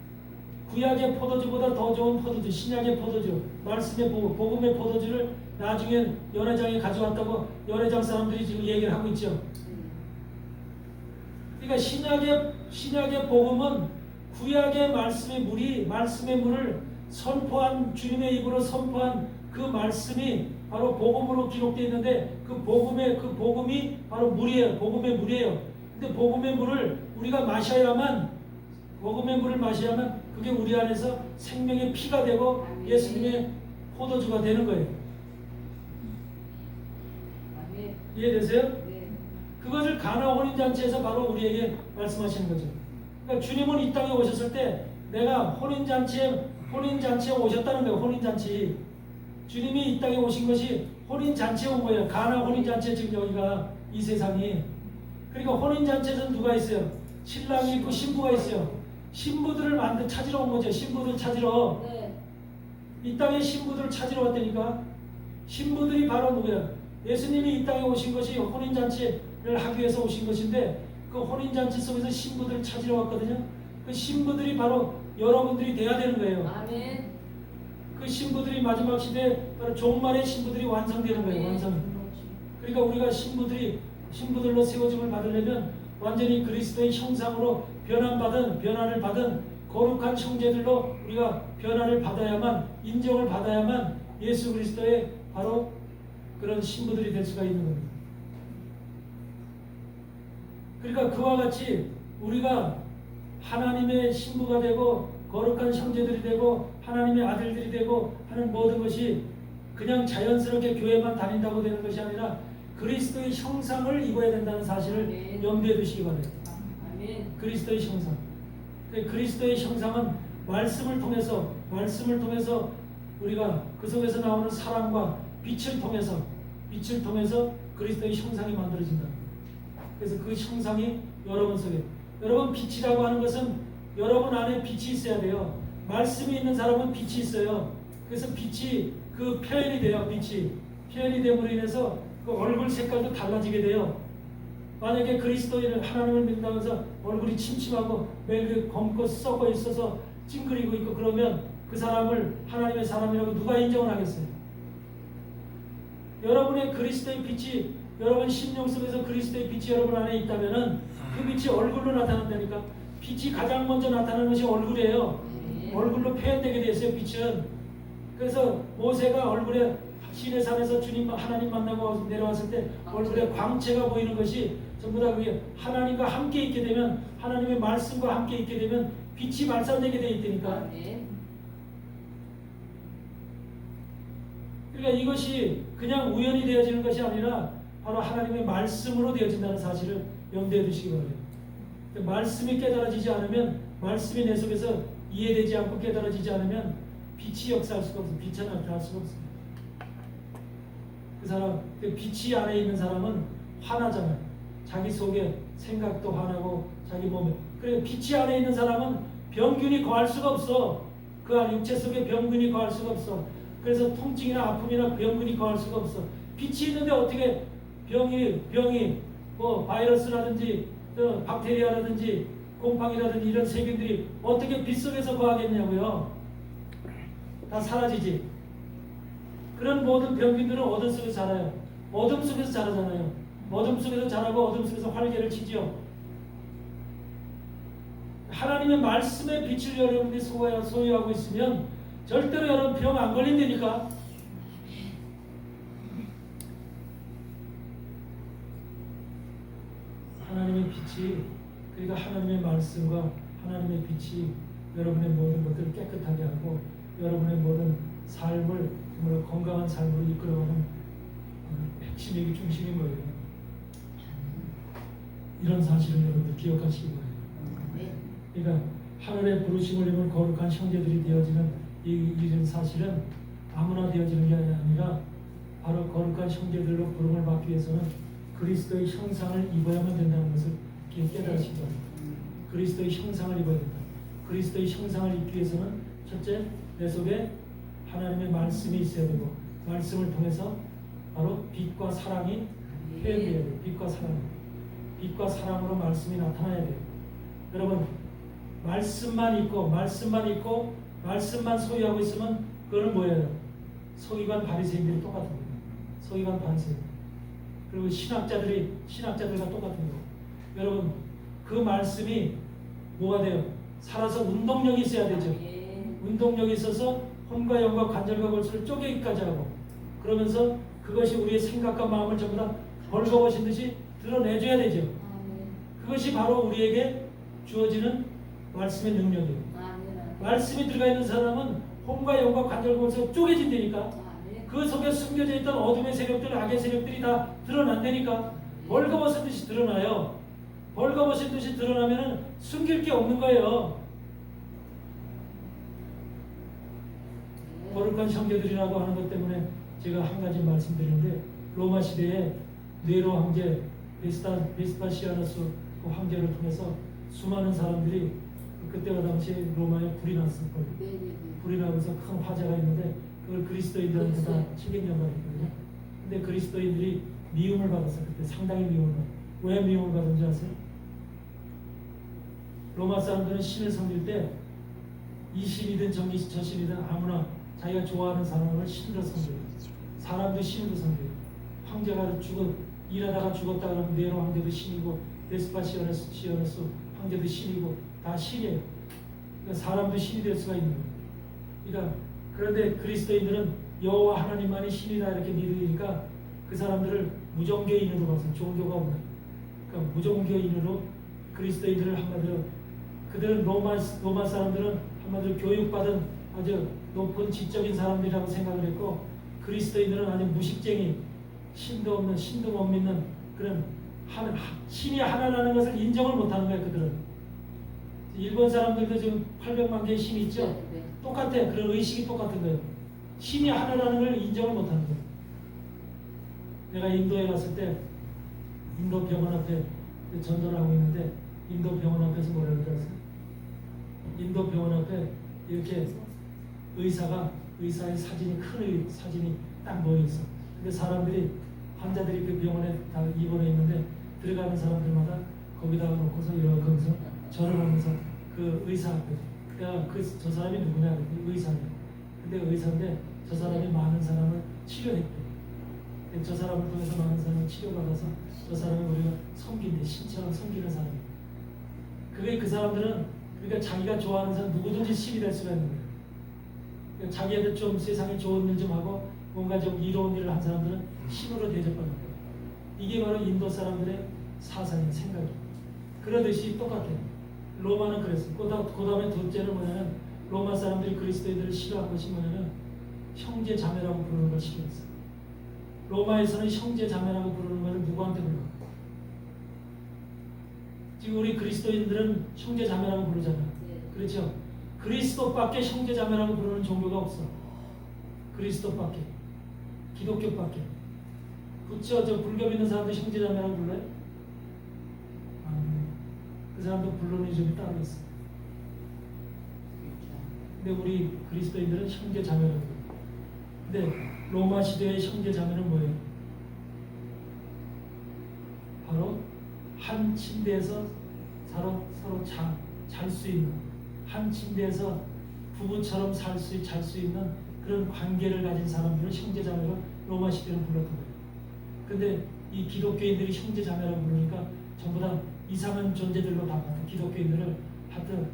구약의 포도주보다 더 좋은 포도주, 신약의 포도주, 말씀의 복음의 포도주를 나중에 연회장에 가져왔다고 연회장 사람들이 지금 얘기를 하고 있죠. 그러니까 신약의 복음은 구약의 말씀의 물을 선포한, 주님의 입으로 선포한 그 말씀이 바로 복음으로 기록되어 있는데 그 복음이 바로 물이에요. 복음의 물이에요. 근데 복음의 물을 우리가 마셔야만 그게 우리 안에서 생명의 피가 되고 예수님의 포도주가 되는 거예요. 이해되세요? 그것을 가나 혼인잔치에서 바로 우리에게 말씀하시는 거죠. 그러니까 주님은 이 땅에 오셨을 때 내가 혼인잔치에 오셨다는 거예요. 혼인잔치. 주님이 이 땅에 오신 것이 혼인잔치에 온 거예요. 가나 혼인잔치에 지금 여기가 이 세상이. 그러니까 혼인잔치에서는 누가 있어요? 신랑이 있고 신부가 있어요. 신부들을 찾으러 온 거죠. 신부들 찾으러. 이 땅에 신부들을 찾으러 왔다니까. 신부들이 바로 누구야? 예수님이 이 땅에 오신 것이 혼인잔치를 하기 위해서 오신 것인데 그 혼인잔치 속에서 신부들을 찾으러 왔거든요. 그 신부들이 바로 여러분들이 돼야 되는 거예요. 아멘. 그 신부들이 마지막 시대에 바로 종말의 신부들이 완성되는 거예요. 완성. 그러니까 우리가 신부들로 세워짐을 받으려면 완전히 그리스도의 형상으로 변화를 받은 거룩한 형제들로 우리가 변화를 받아야만, 인정을 받아야만 예수 그리스도의 바로 그런 신부들이 될 수가 있는 겁니다. 그러니까 그와 같이 우리가 하나님의 신부가 되고 거룩한 형제들이 되고 하나님의 아들들이 되고 하는 모든 것이 그냥 자연스럽게 교회만 다닌다고 되는 것이 아니라 그리스도의 형상을 입어야 된다는 사실을 염두에 두시기 바랍니다. 그리스도의 형상. 그리스도의 형상은 말씀을 통해서 우리가 그 속에서 나오는 사랑과 빛을 통해서 그리스도의 형상이 만들어진다. 그래서 그 형상이 여러분 속에, 여러분 빛이라고 하는 것은 여러분 안에 빛이 있어야 돼요. 말씀이 있는 사람은 빛이 있어요. 그래서 빛이 그 표현이 돼요. 빛이 표현이 됨으로 인해서 그 얼굴 색깔도 달라지게 돼요. 만약에 그리스도인을 하나님을 믿는다고 해서 얼굴이 침침하고 매일 검고 썩어 있어서 찡그리고 있고 그러면 그 사람을 하나님의 사람이라고 누가 인정을 하겠어요? 여러분의 그리스도의 빛이, 여러분 심령 속에서 그리스도의 빛이 여러분 안에 있다면은 그 빛이 얼굴로 나타난다니까. 빛이 가장 먼저 나타나는 것이 얼굴이에요. 얼굴로 표현되게 되어 있어요. 빛은. 그래서 모세가 얼굴에 시내산에서 주님 하나님 만나고 내려왔을 때 얼굴에 광채가 보이는 것이 전부 다 그게 하나님과 함께 있게 되면, 하나님의 말씀과 함께 있게 되면 빛이 발산되게 되어 있다니까. 그러니까 이것이 그냥 우연히 되어지는 것이 아니라 바로 하나님의 말씀으로 되어진다는 사실을 염두에 두시기 바랍니다. 말씀이 깨달아지지 않으면, 말씀이 내 속에서 이해되지 않고 깨달아지지 않으면 빛이 역사할 수가 없습니다. 빛이 나타날 수가 없습니다. 그 사람, 그 빛이 안에 있는 사람은 화나잖아요. 자기 속에 생각도 화나고 자기 몸에. 그래, 빛이 안에 있는 사람은 병균이 거할 수가 없어. 그 안 육체 속에 병균이 거할 수가 없어. 그래서 통증이나 아픔이나 병균이 거할 수가 없어. 빛이 있는데 어떻게 병이 뭐 바이러스라든지 박테리아라든지 곰팡이라든지 이런 세균들이 어떻게 빛 속에서 거하겠냐고요. 다 사라지지. 그런 모든 병균들은 어둠 속에서 자라요. 어둠 속에서 자라잖아요. 어둠 속에서 자라고 어둠 속에서 활개를 치지요. 하나님의 말씀의 빛을 여러분이 소유하고 있으면 절대로 여러분 병 안 걸린다니까. 하나님의 빛이, 그러니까 하나님의 말씀과 하나님의 빛이 여러분의 모든 것들을 깨끗하게 하고 여러분의 모든 삶을 정말 건강한 삶으로 이끌어가는 핵심이 중심인 거예요. 이런 사실을 여러분들 기억하시기 바랍니다. 그러니까 하늘의 부르심을 입은 거룩한 형제들이 되어지는 이런 사실은 아무나 되어지는 게 아니라 바로 거룩한 형제들로 부름을 받기 위해서는 그리스도의 형상을 입어야만 된다는 것을 깨달으시기 바랍니다. 그리스도의 형상을 입어야 된다. 그리스도의 형상을 입기 위해서는 첫째, 내 속에 하나님의 말씀이 있어야 되고 말씀을 통해서 바로 빛과 사랑이 표현되어야 돼요. 빛과 사랑. 빛과 사랑으로 말씀이 나타나야 돼요. 여러분, 말씀만 있고 말씀만 소유하고 있으면 그거는 뭐예요? 서기관 바리새인들이 똑같은 거예요. 서기관 바리새인. 그리고 신학자들과 똑같은 거예요. 여러분, 그 말씀이 뭐가 돼요? 살아서 운동력이 있어야 되죠. 운동력이 있어서 혼과 영과 관절과 골수를 쪼개기까지 하고, 그러면서 그것이 우리의 생각과 마음을 전부 다 벌거벗은 듯이 드러내줘야 되죠. 그것이 바로 우리에게 주어지는 말씀의 능력이에요. 말씀이 들어가 있는 사람은 혼과 영과 관절과 골수가 쪼개진다니까. 그 속에 숨겨져 있던 어둠의 세력들, 악의 세력들이 다 드러난다니까. 벌거벗은 듯이 드러나요. 벌거벗은 듯이 드러나면은 숨길 게 없는 거예요. 거룩한 형제들이라고 하는 것 때문에 제가 한 가지 말씀드리는데, 로마 시대에 네로 황제 베스파시아누스 그 황제를 통해서 수많은 사람들이 그때와 당시에 로마에 불이 났을 거예요. 불이 나면서 큰 화재가 있는데 그걸 그리스도인들한테 다 책임져야 했거든요. 근데 그리스도인들이 미움을 받았어요. 그때 상당히 미움을 받았어요. 왜 미움을 받은지 아세요? 로마 사람들은 신을 섬길 때 이 신이든 저 신이든 아무나 자기가 좋아하는 사람을 신으로 섬겨요. 사람도 신으로 섬겨요. 황제가 일하다가 죽었다 그러면 네로 황제도 신이고 베스파시아누스 황제도 신이고 다 신이에요. 그러니까 사람도 신이 될 수가 있는 거예요. 그러니까 그런데 그리스도인들은 여호와 하나님만이 신이다 이렇게 믿으니까 그 사람들을 무종교인으로 봐서 종교가 없는, 그러니까 무종교인으로 그리스도인들을 한마디로, 그들은 로마 사람들은 한마디로 교육받은 아주 높은 지적인 사람들이라고 생각을 했고, 그리스도인들은 아주 무식쟁이, 신도 못 믿는 그런 신이 하나라는 것을 인정을 못하는 거예요. 그들은. 일본 사람들도 지금 800만 개의 신이 있죠. 똑같아요. 그런 의식이 똑같은 거예요. 신이 하나라는 걸 인정을 못하는 거예요. 내가 인도에 갔을 때 인도 병원 앞에 전도를 하고 있는데, 인도 병원 앞에서 뭐라고 그랬어요? 인도 병원 앞에 이렇게 의사의 사진이, 큰 사진이 딱 놓여 있어. 근데 환자들이 그 병원에 다 입원해 있는데 들어가는 사람들마다 거기다가 놓고서 이렇게 하면서 절을 하면서 그 의사 앞에, 내가 저 사람이 누구냐 그랬더니 의사냐. 근데 의사인데 저 사람이 많은 사람을 치료했대. 저 사람을 통해서 많은 사람을 치료받아서 저 사람이 우리가 섬긴대. 신처럼 섬기는 사람이에요. 그게 그 사람들은, 그러니까 자기가 좋아하는 사람 누구든지 신이 될 수가 있는 거예요. 그러니까 자기한테 좀 세상에 좋은 일 좀 하고 뭔가 좀 이로운 일을 한 사람들은 신으로 대접받는 거예요. 이게 바로 인도 사람들의 사상의 생각이에요. 그러듯이 똑같아요. 로마는 그랬어요. 그 다음에 둘째는 뭐냐면, 로마 사람들이 그리스도인들을 싫어한 것이 뭐냐면 형제 자매라고 부르는 걸 싫어했어요. 로마에서는 형제 자매라고 부르는 것을 누구한테 불러요? 지금 우리 그리스도인들은 형제 자매라고 부르잖아요. 그렇죠? 그리스도밖에 형제 자매라고 부르는 종교가 없어. 그리스도밖에, 기독교밖에. 그렇죠? 저 불교 믿는 사람들 형제 자매라고 불러요? 그 사람도 부르는 이름이 따로 있어. 근데 우리 그리스도인들은 형제 자매라고 불러요. 근데 로마 시대의 형제 자매는 뭐예요? 바로 한 침대에서 서로 잘 수 있는, 한 침대에서 부부처럼 잘 수 있는 그런 관계를 가진 사람들을 형제 자매로 로마 시대는 불렀던 거예요. 근데 이 기독교인들이 형제 자매라고 부르니까 전부 다 이상한 존재들로 다 봤다. 기독교인들을 하여튼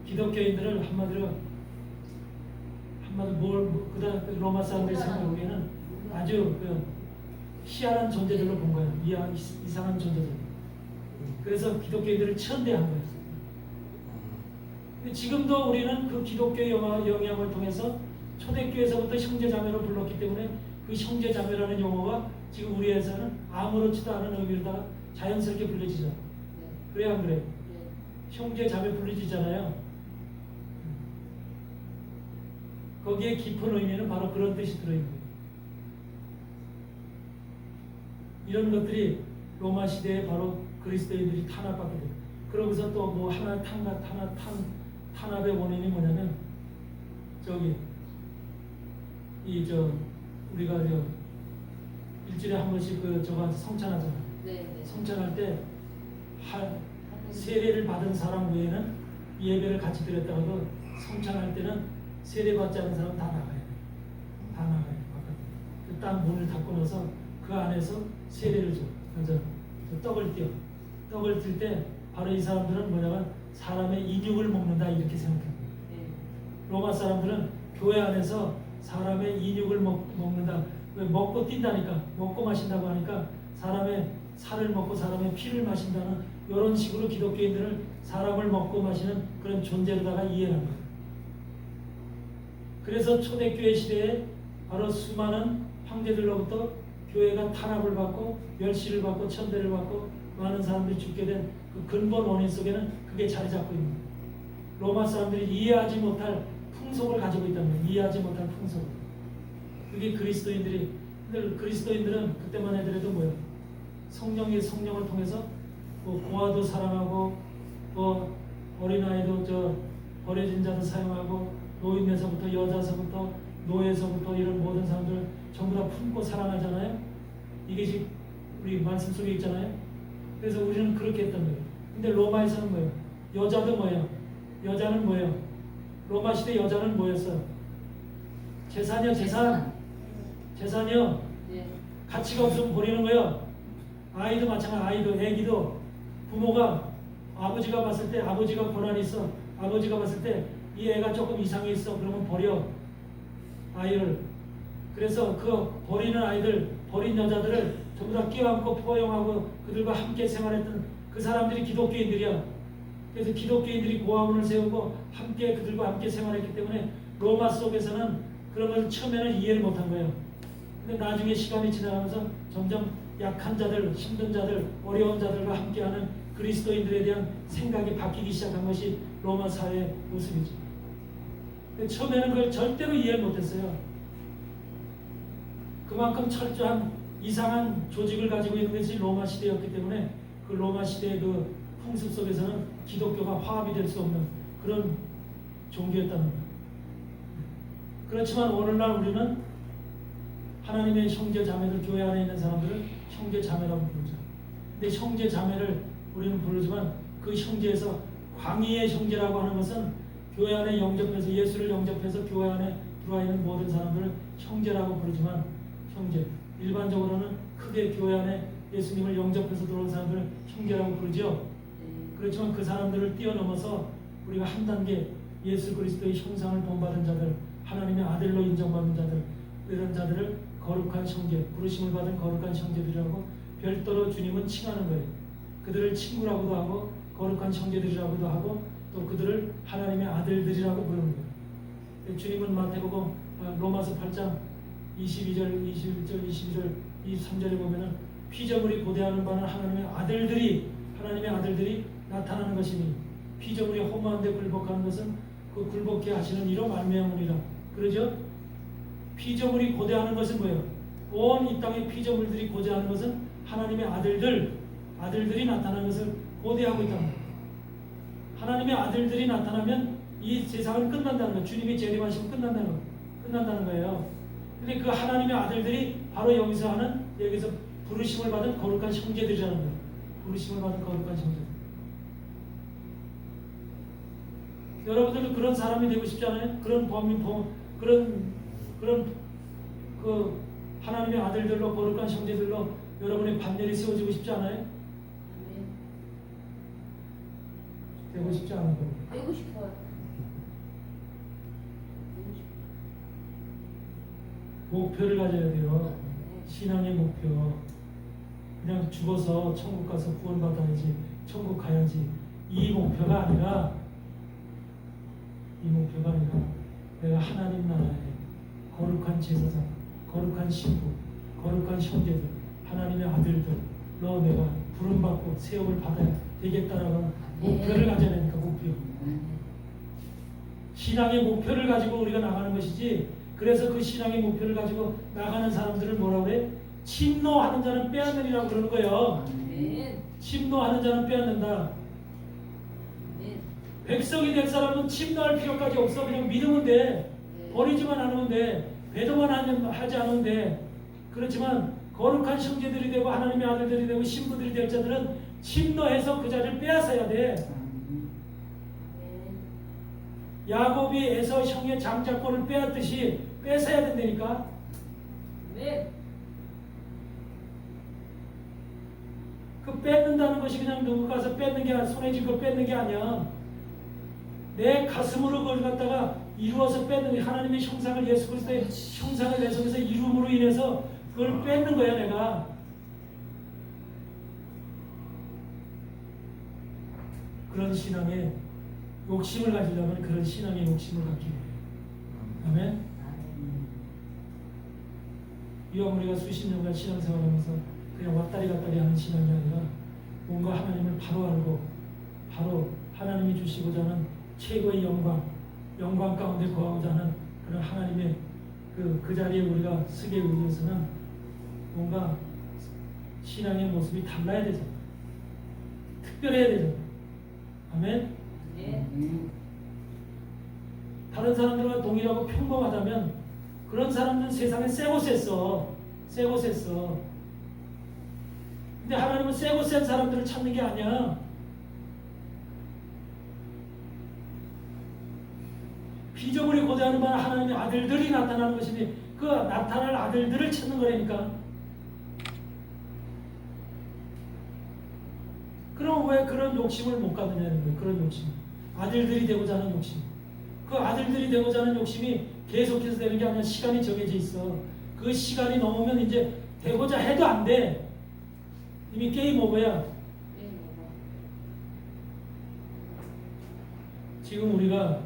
기독교인들을 한마디로 그다음 로마 사람들이 생각하기에는 아주 희한한 존재들로 본 거예요. 이상한 존재들. 그래서 기독교인들을 천대한 거예요. 지금도 우리는 그 기독교의 영향을 통해서 초대교회에서부터 형제자매로 불렀기 때문에 그 형제자매라는 용어가 지금 우리에서는 아무렇지도 않은 의미로다가 자연스럽게 불려지죠. 그래야 안 그래요? 형제자매 불려지잖아요. 거기에 깊은 의미는 바로 그런 뜻이 들어있는 거예요. 이런 것들이 로마 시대에 바로 그리스도인들이 탄압받게 돼요. 그러고서 또 뭐 하나 탄압의 원인이 뭐냐면 우리가 일주일에 한 번씩 저거 성찬하잖아요. 성찬할 때 세례를 받은 사람 외에는 예배를 같이 드렸다가도 성찬할 때는 세례 받지 않은 사람 다 나가야 돼요. 다 나가야 돼요. 그 땅 문을 닫고 나서 그 안에서 세례를 줘. 그래서 떡을 띄어. 떡을 뜰 때 바로 이 사람들은 뭐냐면 사람의 인육을 먹는다 이렇게 생각해요. 로마 사람들은 교회 안에서 사람의 인육을 먹는다. 왜 먹고 뛴다니까, 먹고 마신다고 하니까 사람의 살을 먹고 사람의 피를 마신다는 이런 식으로 기독교인들을 사람을 먹고 마시는 그런 존재로다가 이해하는 거예요. 그래서 초대교회 시대에 바로 수많은 황제들로부터 교회가 탄압을 받고 멸시를 받고 천대를 받고 많은 사람들이 죽게 된 그 근본 원인 속에는 그게 자리 잡고 있는 거예요. 로마 사람들이 이해하지 못할 풍속을 가지고 있다는 거예요. 이해하지 못할 풍속. 그게 그리스도인들은 그때만 해더라도 뭐예요? 성령을 통해서 뭐 고아도 사랑하고 뭐 어린아이도 버려진 자도 사용하고 노인에서부터 여자서부터 노예서부터 이런 모든 사람들 전부 다 품고 사랑하잖아요. 이게 지금 우리 말씀 속에 있잖아요. 그래서 우리는 그렇게 했던 거예요. 근데 로마에서는 뭐예요? 여자도 뭐예요? 여자는 뭐예요? 로마 시대 여자는 뭐였어요? 재산이요, 재산이요. 가치가 없으면 버리는 거예요. 아이도 마찬가지, 애기도 부모가 아버지가 봤을 때 아버지가 권한이 있어. 아버지가 봤을 때 이 애가 조금 이상해 있어. 그러면 버려 아이를. 그래서 그 버리는 아이들, 버린 여자들을 전부 다 끼워안고 포용하고 그들과 함께 생활했던 그 사람들이 기독교인들이야. 그래서 기독교인들이 고아원을 세우고 함께 그들과 함께 생활했기 때문에 로마 속에서는 그런 걸 처음에는 이해를 못한 거예요. 근데 나중에 시간이 지나가면서 점점 약한 자들, 힘든 자들, 어려운 자들과 함께하는 그리스도인들에 대한 생각이 바뀌기 시작한 것이 로마 사회의 모습이죠. 근데 처음에는 그걸 절대로 이해를 못했어요. 그만큼 철저한 이상한 조직을 가지고 있는 것이 로마 시대였기 때문에 그 로마 시대의 그 풍습 속에서는 기독교가 화합이 될 수 없는 그런 종교였다는 거예요. 그렇지만 오늘날 우리는 하나님의 형제 자매들, 교회 안에 있는 사람들을 형제 자매라고 부르죠. 근데 형제 자매를 우리는 부르지만 그 형제에서 광의의 형제라고 하는 것은 교회 안에 영접해서 예수를 영접해서 교회 안에 들어와 있는 모든 사람들을 형제라고 부르지만 일반적으로는 크게 교회 안에 예수님을 영접해서 들어온 사람들을 형제라고 부르죠. 그렇지만 그 사람들을 뛰어넘어서 우리가 한 단계 예수 그리스도의 형상을 본받은 자들, 하나님의 아들로 인정받는 자들, 이런 자들을 거룩한 형제, 부르심을 받은 거룩한 형제들이라고 별도로 주님은 칭하는 거예요. 그들을 친구라고도 하고 거룩한 형제들이라고도 하고 또 그들을 하나님의 아들들이라고 부르는 거예요. 주님은 마태복음 로마서 8장 22절, 21절, 22절, 23절에 보면은 피조물이 고대하는 바는 하나님의 아들들이 나타나는 것이니 피조물이 허무한데 굴복하는 것은 그 굴복케 하시는 이로 말미암으리라. 그러죠? 피조물이 고대하는 것은 뭐예요? 온 이 땅의 피조물들이 고대하는 것은 하나님의 아들들이 나타나는 것을 고대하고 있다는 거예요. 하나님의 아들들이 나타나면 이 세상은 끝난다는 거예요. 주님이 재림하시면 끝난다는 거예요. 근데 그 하나님의 아들들이 바로 여기서 부르심을 받은 거룩한 형제들이라는 거예요. 부르심을 받은 거룩한 형제들. 여러분들도 그런 사람이 되고 싶지 않아요? 그런 그런 그 하나님의 아들들로 거룩한 형제들로 여러분의 반열이 세워지고 싶지 않아요? 되고 싶지 않은 거예요. 되고 싶어요. 목표를 가져야 돼요. 신앙의 목표. 그냥 죽어서 천국 가서 구원받아야지, 천국 가야지. 이 목표가 아니라 내가 하나님 나라에 거룩한 제사장, 거룩한 신부, 거룩한 형제들, 하나님의 아들들로 내가 부름받고 세움을 받아야 되겠다라는 목표를 가져야 되니까 목표. 신앙의 목표를 가지고 우리가 나가는 것이지. 그래서 그 신앙의 목표를 가지고 나가는 사람들을 뭐라고 그래? 침노하는 자는 빼앗느니라고 그러는 거예요. 침노하는 자는 빼앗는다. 백성이 될 사람은 침노할 필요까지 없어. 그냥 믿으면 돼. 버리지만 않으면 돼. 배도만 하지 않으면 돼. 그렇지만 거룩한 형제들이 되고 하나님의 아들들이 되고 신부들이 될 자들은 침노해서 그 자리를 빼앗아야 돼. 야곱이 에서 형의 장자권을 빼앗듯이 뺏어야 된다니까. 그 뺏는다는 것이 그냥 누구 가서 뺏는 게 아니라 손에 쥐고 뺏는 게 아니야. 내 가슴으로 그걸 갖다가 이루어서 뺏는 게 하나님의 형상을 예수 그리스도의 형상을 내 속에서 이룸으로 인해서 그걸 뺏는 거야 내가. 그런 신앙에 욕심을 가지려면 그런 신앙의 욕심을 갖기 위해. 아멘. 이왕 우리가 수십 년간 신앙생활하면서 그냥 왔다리 갔다리 하는 신앙이 아니라 뭔가 하나님을 바로 알고 바로 하나님이 주시고자 하는 최고의 영광 가운데 거하고자 하는 그런 하나님의 그 자리에 우리가 서기 위해서는 뭔가 신앙의 모습이 달라야 되잖아. 특별해야 되잖아. 아멘. 다른 사람들과 동일하고 평범하다면 그런 사람들은 세상에 세고 셌어. 근데 하나님은 세고 센 사람들을 찾는 게 아니야. 피조물이 고대하는 바는 하나님의 아들들이 나타나는 것이니 그 나타날 아들들을 찾는 거라니까. 그럼 왜 그런 욕심을 못 갖느냐는 거예요. 그런 욕심. 아들들이 되고자 하는 욕심. 그 아들들이 되고자 하는 욕심이 계속해서 되는 게 아니라 시간이 정해져 있어. 그 시간이 넘으면 이제 되고자 해도 안 돼. 이미 게임 오버야. 우리가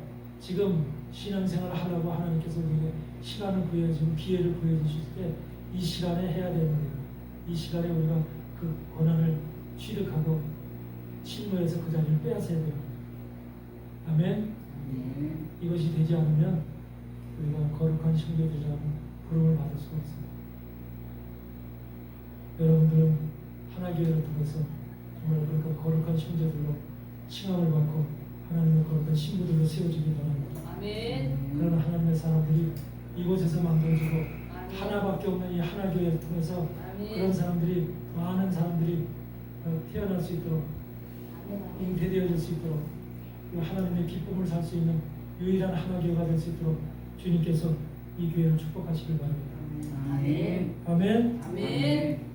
신앙생활을 하라고 하나님께서 우리에게 시간을 부여해주고 기회를 부여주실 때 이 시간에 해야 되는 거예요. 이 시간에 우리가 그 고난을 취득하고 침노해서 그 자리를 빼앗아야 돼요. 아멘. 이것이 되지 않으면 우리가 거룩한 형제들이라는 부름을 받을 수가 없습니다. 여러분들은 하나교회를 통해서 정말 그러니까 거룩한 형제들로 칭함을 받고 하나님의 거룩한 신부들로 세워지기 바랍니다. 아멘. 그런 하나님의 사람들이 이곳에서 만들어지고 하나밖에 없는 이 하나교회를 통해서 아멘. 그런 사람들이 많은 사람들이 태어날 수 있도록 잉태되어질 수 있도록 그리고 하나님의 기쁨을 살 수 있는 유일한 하나교회가 될 수 있도록 주님께서 이 교회를 축복하시길 바랍니다. 아멘. 아멘. 아멘.